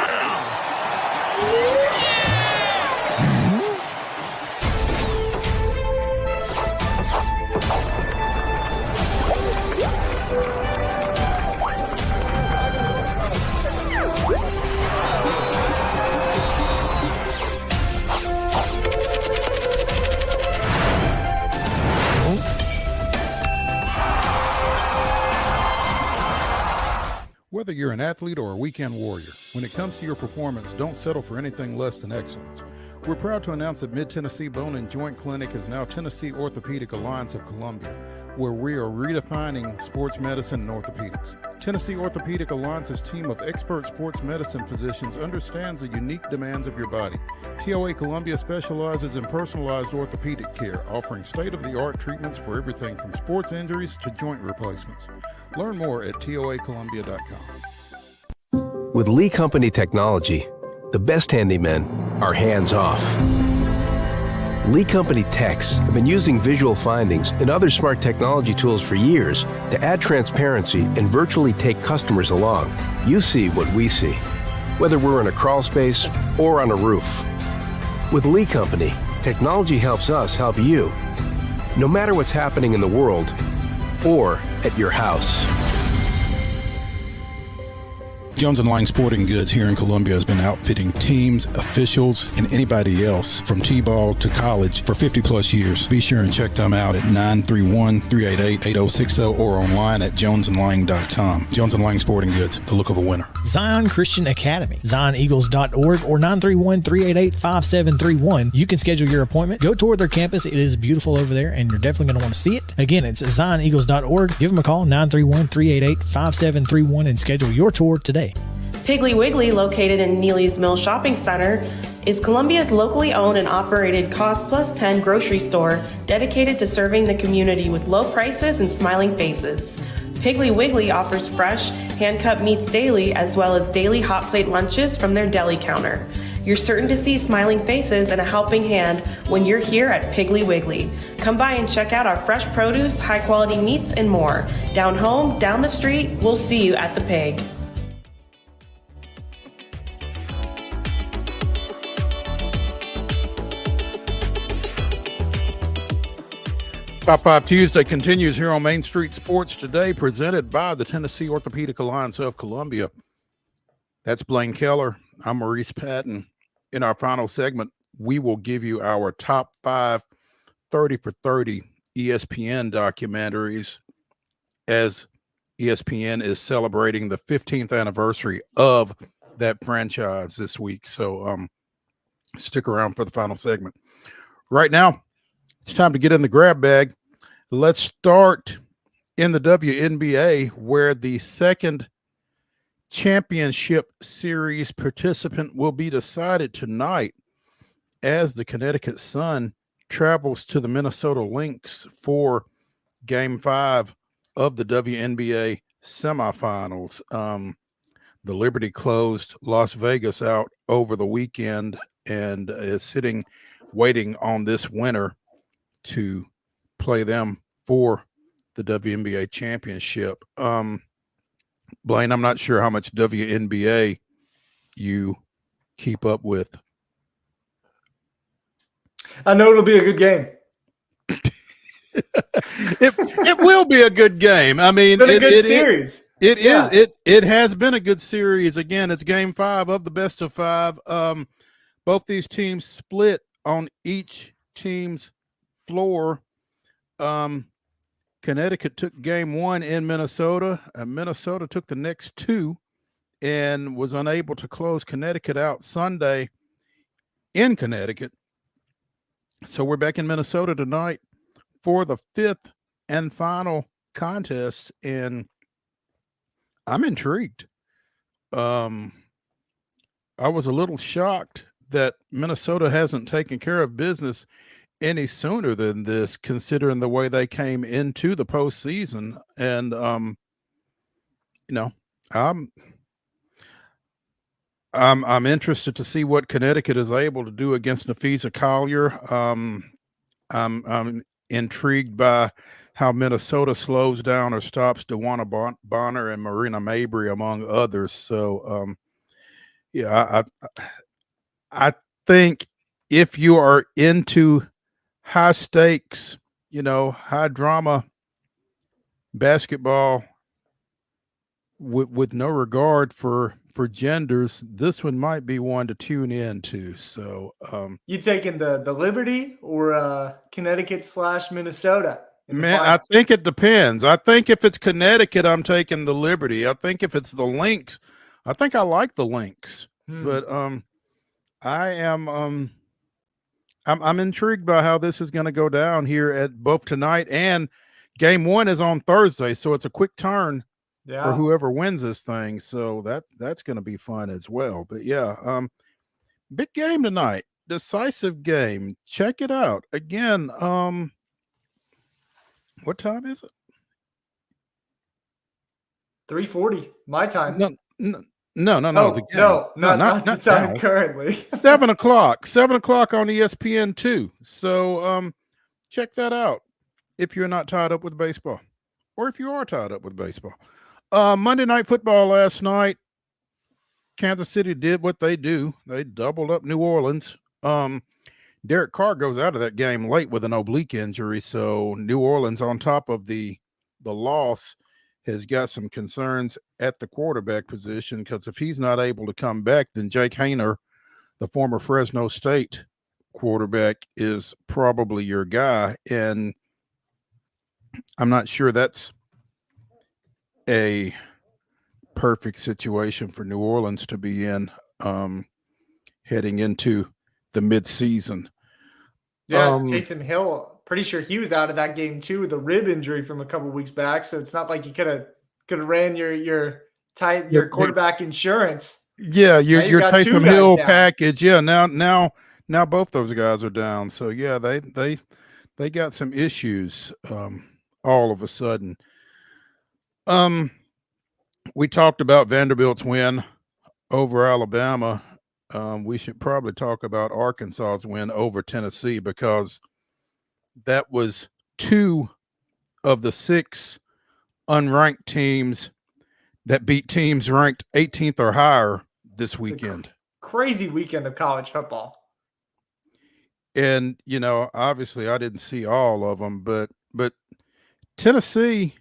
Whether you're an athlete or a weekend warrior, when it comes to your performance, don't settle for anything less than excellence. We're proud to announce that Mid-Tennessee Bone and Joint Clinic is now Tennessee Orthopedic Alliance of Columbia, where we are redefining sports medicine and orthopedics. Tennessee Orthopedic Alliance's team of expert sports medicine physicians understands the unique demands of your body. TOA Columbia specializes in personalized orthopedic care, offering state-of-the-art treatments for everything from sports injuries to joint replacements. Learn more at toacolumbia.com. With Lee Company technology, the best handymen are hands-off. Lee Company techs have been using visual findings and other smart technology tools for years to add transparency and virtually take customers along. You see what we see, whether we're in a crawl space or on a roof. With Lee Company, technology helps us help you, no matter what's happening in the world or at your house. Jones & Lang Sporting Goods here in Columbia has been outfitting teams, officials, and anybody else from T-ball to college for 50 plus years. Be sure and check them out at 931-388-8060 or online at jonesandlang.com. Jones & Lang Sporting Goods, the look of a winner. Zion Christian Academy, zioneagles.org or 931-388-5731. You can schedule your appointment. Go tour their campus. It is beautiful over there, and you're definitely going to want to see it. Again, it's zioneagles.org. Give them a call, 931-388-5731, and schedule your tour today. Piggly Wiggly, located in Neely's Mill Shopping Center, is Columbia's locally owned and operated Cost Plus 10 grocery store dedicated to serving the community with low prices and smiling faces. Piggly Wiggly offers fresh, hand-cut meats daily as well as daily hot plate lunches from their deli counter. You're certain to see smiling faces and a helping hand when you're here at Piggly Wiggly. Come by and check out our fresh produce, high-quality meats, and more. Down home, down the street, we'll see you at the Pig. Top 5 Tuesday continues here on Main Street Sports Today, presented by the Tennessee Orthopedic Alliance of Columbia. That's Blane Keller. I'm Maurice Patton. In our final segment, we will give you our top 5 30 for 30 ESPN documentaries, as ESPN is celebrating the 15th anniversary of that franchise this week. So stick around for the final segment. Right now, it's time to get in the grab bag. Let's start in the WNBA, where the second championship series participant will be decided tonight as the Connecticut Sun travels to the Minnesota Lynx for Game 5 of the WNBA semifinals. The Liberty closed Las Vegas out over the weekend and is sitting waiting on this winner to play them for the WNBA championship. Blane, I'm not sure how much WNBA you keep up with. I know it'll be a good game. It will be a good game. I mean, it's been a good series. It has been a good series. Again, it's Game 5 of the best of 5. Both these teams split on each team's floor. Connecticut took Game 1 in Minnesota, and Minnesota took the next 2 and was unable to close Connecticut out Sunday in Connecticut. So we're back in Minnesota tonight for the 5th and final contest, and I'm intrigued. I was a little shocked that Minnesota hasn't taken care of business any sooner than this, considering the way they came into the postseason. And I'm interested to see what Connecticut is able to do against Nafisa Collier. I'm intrigued by how Minnesota slows down or stops DeWanna Bonner and Marina Mabry, among others. So I think if you are into high stakes, high drama basketball with no regard for genders, this one might be one to tune into. So you taking the Liberty or Connecticut / Minnesota? Man, I think it depends. I think if it's Connecticut, I'm taking the Liberty. I think if it's the Lynx, I think I like the Lynx. But I am I'm intrigued by how this is going to go down here at both tonight, and Game 1 is on Thursday, so it's a quick turn for whoever wins this thing. So that's going to be fun as well. But yeah, big game tonight, decisive game. Check it out again. What time is it? 3:40 my time. No. Oh, the game. not the time now. Currently. 7 o'clock. 7 o'clock on ESPN2. So check that out if you're not tied up with baseball, or if you are tied up with baseball. Monday Night Football last night. Kansas City did what they do. They doubled up New Orleans. Derek Carr goes out of that game late with an oblique injury. So New Orleans, on top of the loss, has got some concerns at the quarterback position, because if he's not able to come back, then Jake Haener, the former Fresno State quarterback, is probably your guy. And I'm not sure that's a perfect situation for New Orleans to be in heading into the midseason. Yeah, Taysom Hill, pretty sure he was out of that game too with a rib injury from a couple weeks back. So it's not like you could have ran your quarterback insurance. Yeah, your Taysom Hill package. Yeah, now both those guys are down. So yeah, they got some issues all of a sudden. We talked about Vanderbilt's win over Alabama. We should probably talk about Arkansas's win over Tennessee, because that was 2 of the 6 unranked teams that beat teams ranked 18th or higher this weekend. Crazy weekend of college football. And, obviously I didn't see all of them, but Tennessee,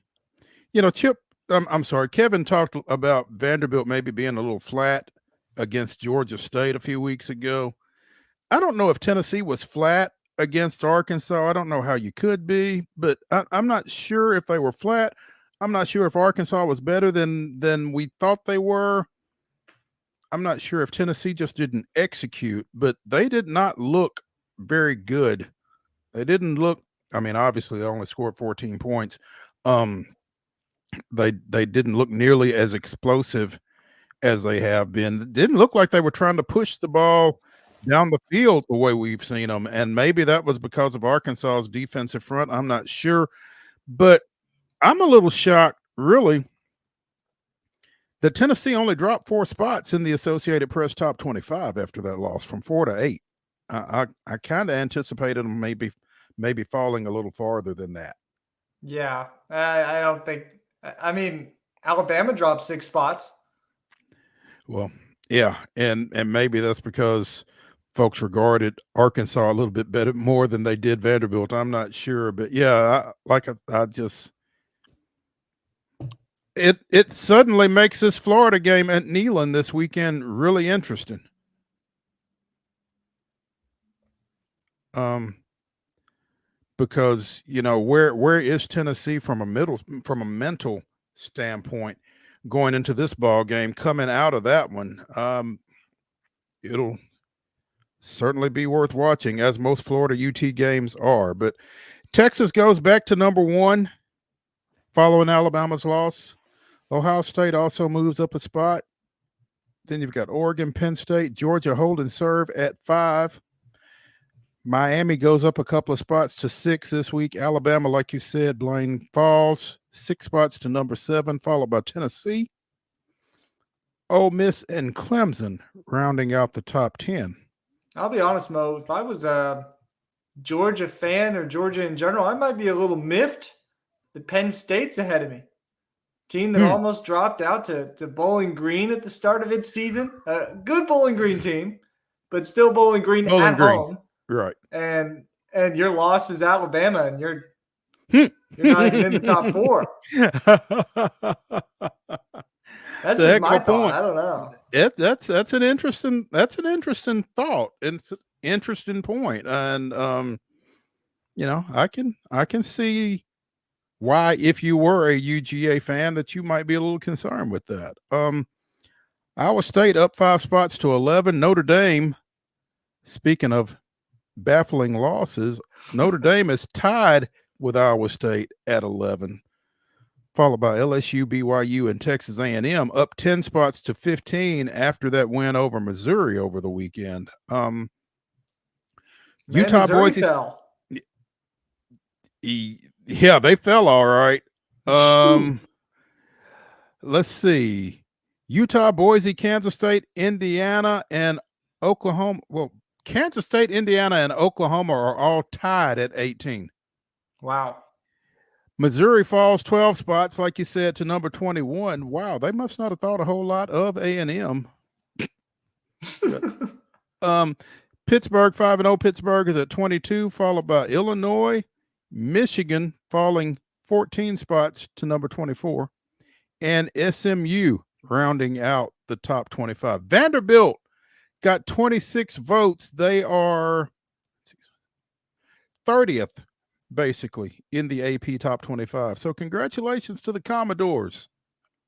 Chip, I'm sorry, Kevin talked about Vanderbilt maybe being a little flat against Georgia State a few weeks ago. I don't know if Tennessee was flat against Arkansas. I don't know how you could be, but I'm not sure if they were flat. I'm not sure if Arkansas was better than we thought they were. I'm not sure if Tennessee just didn't execute, but they did not look very good. They didn't look, obviously they only scored 14 points. They didn't look nearly as explosive as they have been. It didn't look like they were trying to push the ball down the field the way we've seen them. And maybe that was because of Arkansas's defensive front. I'm not sure. But I'm a little shocked, really, that Tennessee only dropped 4 spots in the Associated Press top 25 after that loss, from 4 to 8. I kind of anticipated them maybe falling a little farther than that. Yeah, I don't think. Alabama dropped 6 spots. Well, yeah, and maybe that's because folks regarded Arkansas a little bit better, more than they did Vanderbilt. I'm not sure, but yeah, it suddenly makes this Florida game at Neyland this weekend really interesting. Because where is Tennessee from a mental standpoint going into this ball game, coming out of that one? It'll certainly be worth watching, as most Florida UT games are. But Texas goes back to number 1 following Alabama's loss. Ohio State also moves up a spot. Then you've got Oregon, Penn State, Georgia hold and serve at 5. Miami goes up a couple of spots to 6 this week. Alabama, like you said, Blane, falls 6 spots to number 7, followed by Tennessee, Ole Miss, and Clemson rounding out the top 10. I'll be honest, Mo, if I was a Georgia fan or Georgia in general, I might be a little miffed that Penn State's ahead of me. Team that almost dropped out to Bowling Green at the start of its season. Good Bowling Green team, but still Bowling Green at home. Right. And your loss is Alabama, and you're not even in the top 4. That's just my thought. I don't know. That's an interesting thought. It's an interesting point. And I can see why, if you were a UGA fan, that you might be a little concerned with that. Iowa State up 5 spots to 11. Notre Dame, speaking of baffling losses, Notre Dame is tied with Iowa State at 11, followed by LSU, BYU, and Texas A&M, up 10 spots to 15 after that win over Missouri over the weekend. Utah Missouri Boise fell. Yeah, they fell all right. Let's see. Utah, Boise, Kansas State, Indiana, and Oklahoma. Well, Kansas State, Indiana, and Oklahoma are all tied at 18. Wow. Missouri falls 12 spots, like you said, to number 21. Wow, they must not have thought a whole lot of A&M. Pittsburgh, 5-0. Pittsburgh is at 22, followed by Illinois, Michigan falling 14 spots to number 24, and SMU rounding out the top 25. Vanderbilt got 26 votes. They are 30th, basically, in the AP top 25. So congratulations to the Commodores.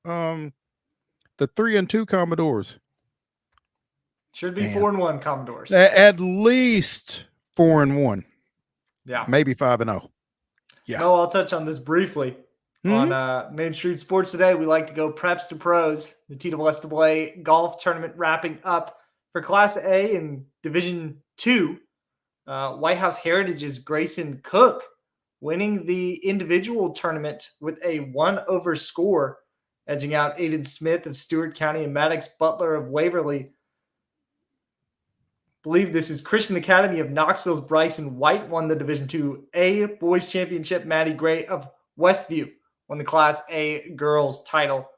The 3-2 Commodores. Should be 4-1 Commodores. At least 4-1. Yeah. Maybe 5-0. Yeah. No, I'll touch on this briefly. On Main Street Sports today, we like to go preps to pros. The TWSAA golf tournament wrapping up for Class A and Division II. White House Heritage's Grayson Cook winning the individual tournament with a 1-over score, edging out Aiden Smith of Stewart County and Maddox Butler of Waverly. I believe this is Christian Academy of Knoxville's Bryson White won the Division IIA Boys Championship. Maddie Gray of Westview won the Class A girls title.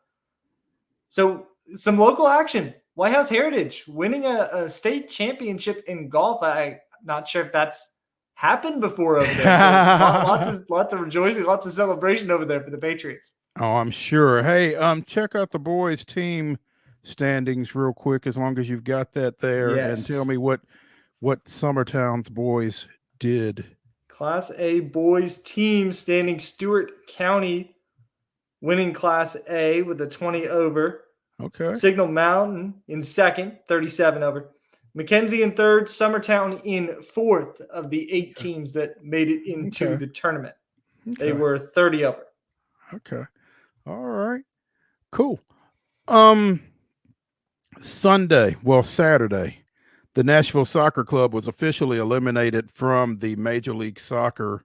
So some local action. White House Heritage winning a state championship in golf. I'm not sure if that's happened before over there. So lots of rejoicing, lots of celebration over there for the Patriots. Oh, I'm sure. Hey, check out the boys team standings real quick, as long as you've got that there, and tell me what Summertown's boys did. Class A boys team standing: Stewart County winning Class A with a 20 over. Okay. Signal Mountain in second, 37 over. Mackenzie in third, Summertown in fourth of the 8 teams that made it into the tournament. They were 30 over. Okay. All right. Cool. Saturday, the Nashville Soccer Club was officially eliminated from the Major League Soccer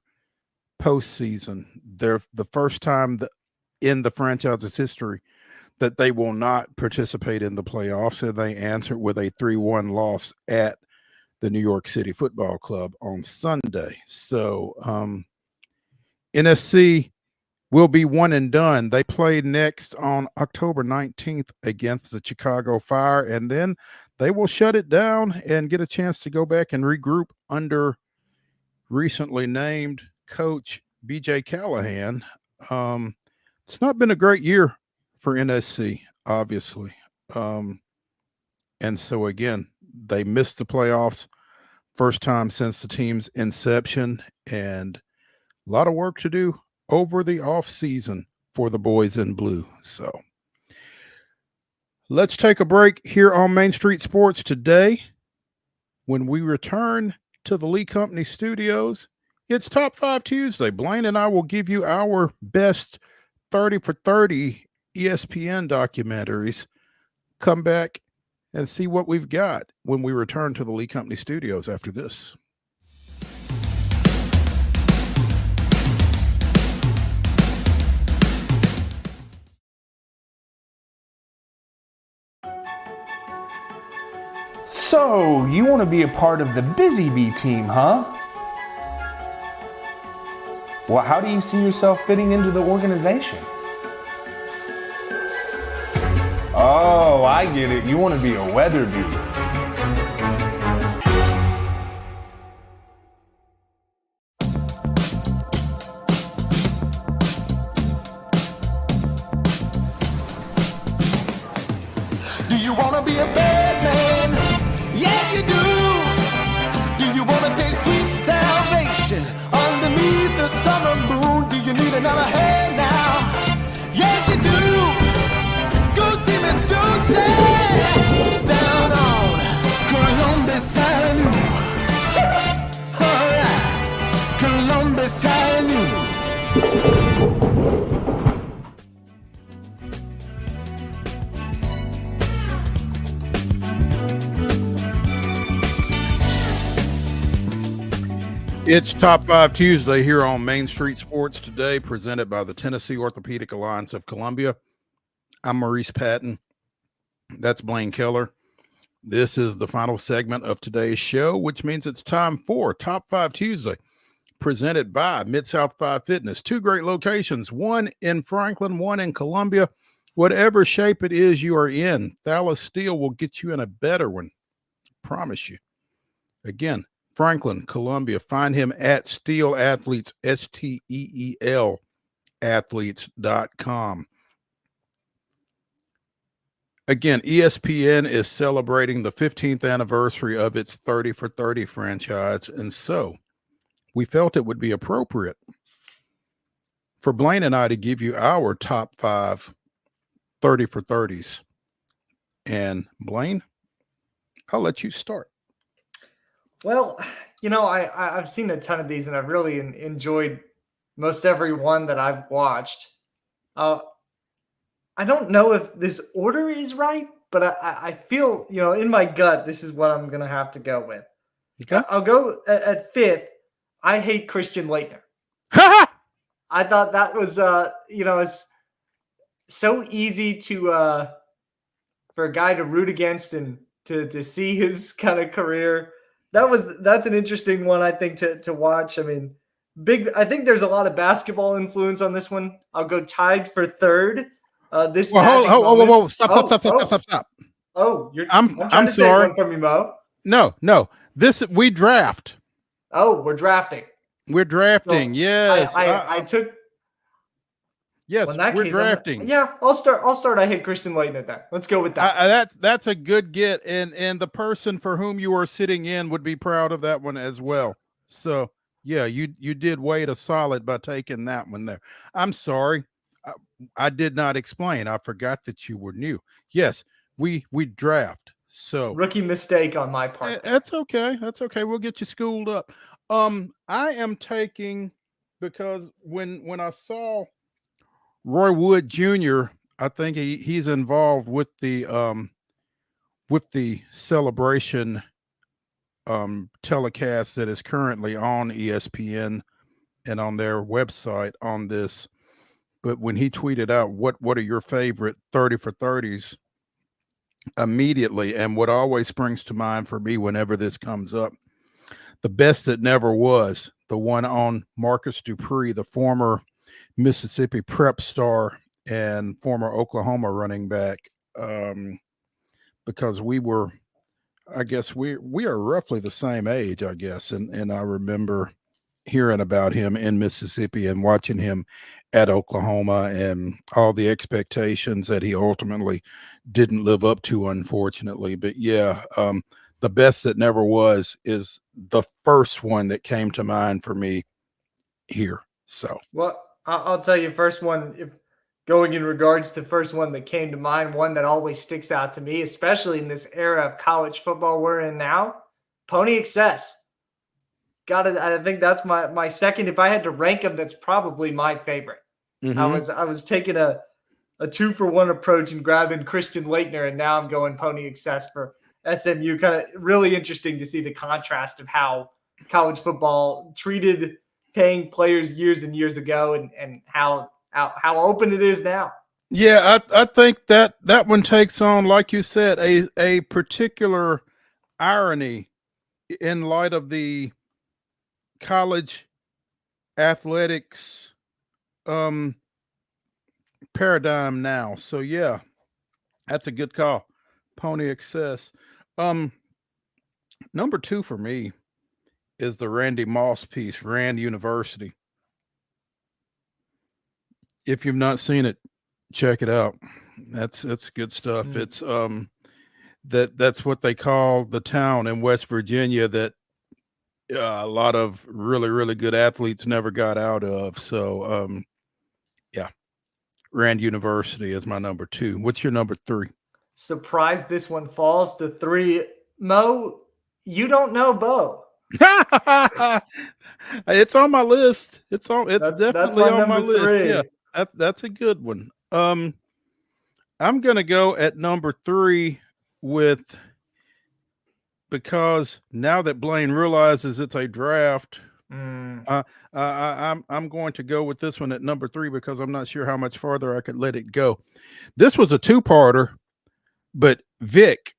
postseason. They're the first time in the franchise's history that they will not participate in the playoffs, and they answered with a 3-1 loss at the New York City Football Club on Sunday. So NSC will be one and done. They play next on October 19th against the Chicago Fire, and then they will shut it down and get a chance to go back and regroup under recently named coach BJ Callahan. It's not been a great year for NSC, obviously. And so, again, they missed the playoffs first time since the team's inception, and a lot of work to do over the off season for the boys in blue. So let's take a break here on Main Street Sports today. When we return to the Lee Company studios, it's Top 5 Tuesday. Blane and I will give you our best 30 for 30 ESPN documentaries. Come back and see what we've got when we return to the Lee Company studios after this. So, you want to be a part of the Busy Bee team, huh? Well, how do you see yourself fitting into the organization? Oh, I get it. You want to be a weather bee. Do you want to be a bad man? Yes, you do. Do you want to taste sweet salvation underneath the summer moon? Do you need another hand now? Yes, you do. Go see Miss Josie down on Columbus Avenue. All right, Columbus Avenue. It's Top 5 Tuesday here on Main Street Sports Today, presented by the Tennessee Orthopedic Alliance of Columbia. I'm Maurice Patton. That's Blane Keller. This is the final segment of today's show, which means it's time for Top 5 Tuesday, presented by Mid-South 5 Fitness. Two great locations, one in Franklin, one in Columbia. Whatever shape it is you are in, Thalys Steel will get you in a better one. Promise you. Again, Franklin, Columbia. Find him at Steel Athletes, STEEL athletes.com. Again, ESPN is celebrating the 15th anniversary of its 30 for 30 franchise, and so we felt it would be appropriate for Blane and I to give you our top 5 30 for 30s. And Blane, I'll let you start. Well, I've seen a ton of these, and I've really enjoyed most every one that I've watched. I don't know if this order is right, but I feel, in my gut, this is what I'm going to have to go with. Okay. I'll go at 5th. I hate Christian Laettner. I thought that was, it's so easy for a guy to root against and to see his kind of career. That's an interesting one, I think, to watch. I mean, I think there's a lot of basketball influence on this one. I'll go tied for 3rd. Whoa, stop. Oh, I'm sorry. One from you, Mo. No. We draft. Oh, we're drafting. We're drafting. So yes. I took. Yes, we're drafting. I'll start. I hit Christian Laettner then. Let's go with that. That's a good get, and the person for whom you are sitting in would be proud of that one as well. So yeah, you did Wade a solid by taking that one there. I'm sorry, I did not explain. I forgot that you were new. Yes, we draft. So rookie mistake on my part. That's okay. We'll get you schooled up. I am taking, because when I saw Roy Wood Jr., I think he's involved with the celebration telecast that is currently on ESPN and on their website on this. But when he tweeted out what are your favorite 30 for 30s, immediately, and what always springs to mind for me whenever this comes up, the best that never was, the one on Marcus Dupree, the former Mississippi prep star and former Oklahoma running back, because we are roughly the same age, I guess. And I remember hearing about him in Mississippi and watching him at Oklahoma and all the expectations that he ultimately didn't live up to, unfortunately. But yeah, the best that never was is the first one that came to mind for me here. So, well, I'll tell you, first one, if going in regards to first one that came to mind, one that always sticks out to me, especially in this era of college football we're in now, Pony Excess. Got it. I think that's my second. If I had to rank them, that's probably my favorite. Mm-hmm. I was taking a 2-for-1 approach and grabbing Christian Laettner, and now I'm going Pony Excess for SMU. Kind of really interesting to see the contrast of how college football treated paying players years and years ago, and how open it is now. Yeah, I think that one takes on, like you said, a particular irony in light of the college athletics paradigm now. So yeah, that's a good call. Pony Excess. Number 2 for me is the Randy Moss piece, Rand University. If you've not seen it, check it out. That's good stuff. It's that's what they call the town in West Virginia that a lot of really, really good athletes never got out of. So yeah, Rand University is my number 2. What's your number 3? Surprised this one falls to 3. Mo, you don't know Bo. It's on my list. It's definitely on my list. 3. Yeah, that's a good one. I'm gonna go at number 3 because now that Blane realizes it's a draft, I'm going to go with this one at number 3 because I'm not sure how much farther I could let it go. This was a two-parter, but Vic,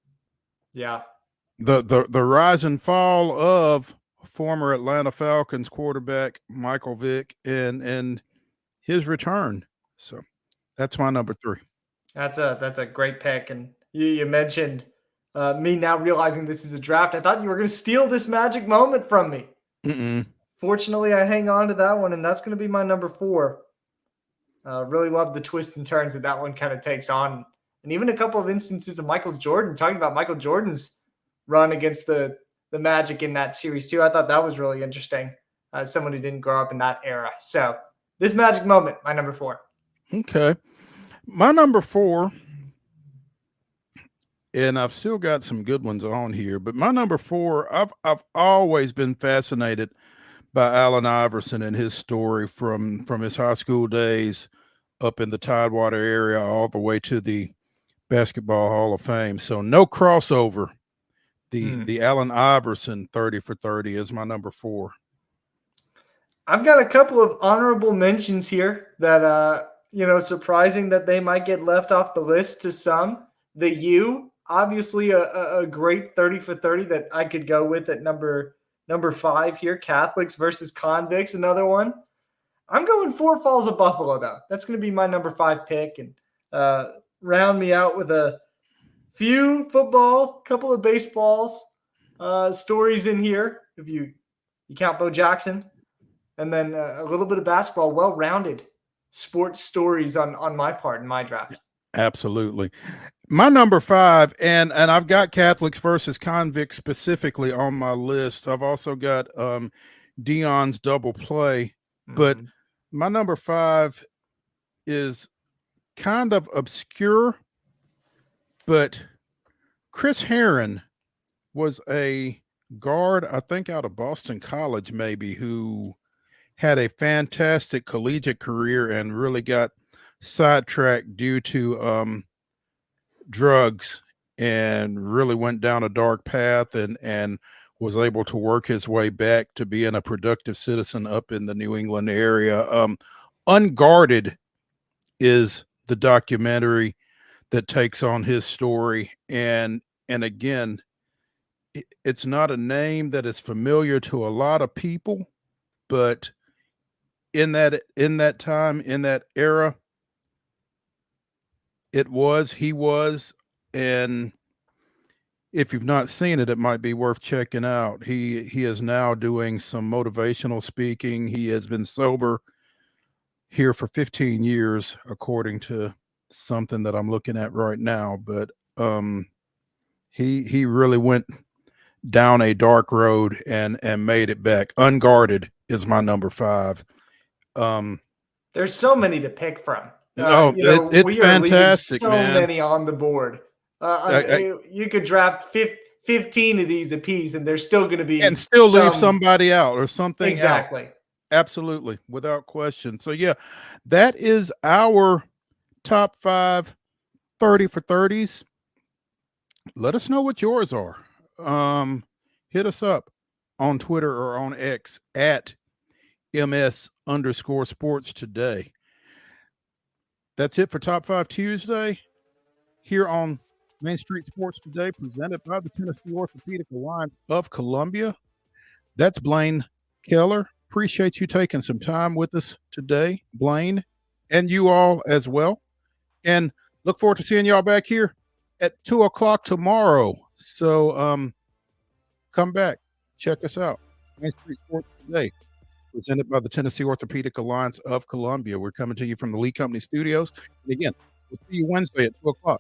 Yeah. the rise and fall of former Atlanta Falcons quarterback Michael Vick and his return. So that's my number 3. That's a great pick. And you mentioned me now realizing this is a draft. I thought you were going to steal this magic moment from me. Fortunately, I hang on to that one, and that's going to be my number 4. Really love the twists and turns that one kind of takes on. And even a couple of instances of Michael Jordan, talking about Michael Jordan's run against the Magic in that series too. I thought that was really interesting. Someone who didn't grow up in that era. So this magic moment, my number 4. Okay. My number 4, and I've still got some good ones on here, but my number 4, I've always been fascinated by Allen Iverson and his story from his high school days up in the Tidewater area all the way to the Basketball Hall of Fame. So no crossover. The Allen Iverson 30 for 30 is my number 4. I've got a couple of honorable mentions here that surprising that they might get left off the list to some. The U, obviously a great 30 for 30 that I could go with at number 5 here. Catholics versus convicts, another one. I'm going Four Falls of Buffalo, though. That's going to be my number 5 pick, and round me out with a few football, couple of baseballs stories in here, if you count Bo Jackson, and then a little bit of basketball. Well-rounded sports stories on my part in my draft. Absolutely. My number 5, and I've got Catholics versus convicts specifically on my list. I've also got Dion's double play, but my number 5 is kind of obscure, but Chris Herron was a guard, I think out of Boston College maybe, who had a fantastic collegiate career and really got sidetracked due to drugs and really went down a dark path and was able to work his way back to being a productive citizen up in the New England area. Unguarded is the documentary that takes on his story. And again, it's not a name that is familiar to a lot of people, but in that time, in that era, he was, and if you've not seen it, it might be worth checking out. He is now doing some motivational speaking. He has been sober here for 15 years, according to something that I'm looking at right now. But he really went down a dark road and made it back. Unguarded is my number 5. There's so many to pick from. It's fantastic, so man. Many on the board. You could draft 15 of these apiece, and there's still going to be and still leave somebody out or something. Exactly. Out. Absolutely, without question. So yeah, that is our top 5 30 for 30s. Let us know what yours are. Hit us up on Twitter or on X at @MS_sports today. That's it for Top 5 Tuesday here on Main Street Sports Today, presented by the Tennessee Orthopedic Alliance of Columbia. That's Blane Keller. Appreciate you taking some time with us today, Blane, and you all as well. And look forward to seeing y'all back here at 2:00 tomorrow. So come back, check us out. Main Street Sports Today, presented by the Tennessee Orthopedic Alliance of Columbia. We're coming to you from the Lee Company Studios. And again, we'll see you Wednesday at 2:00.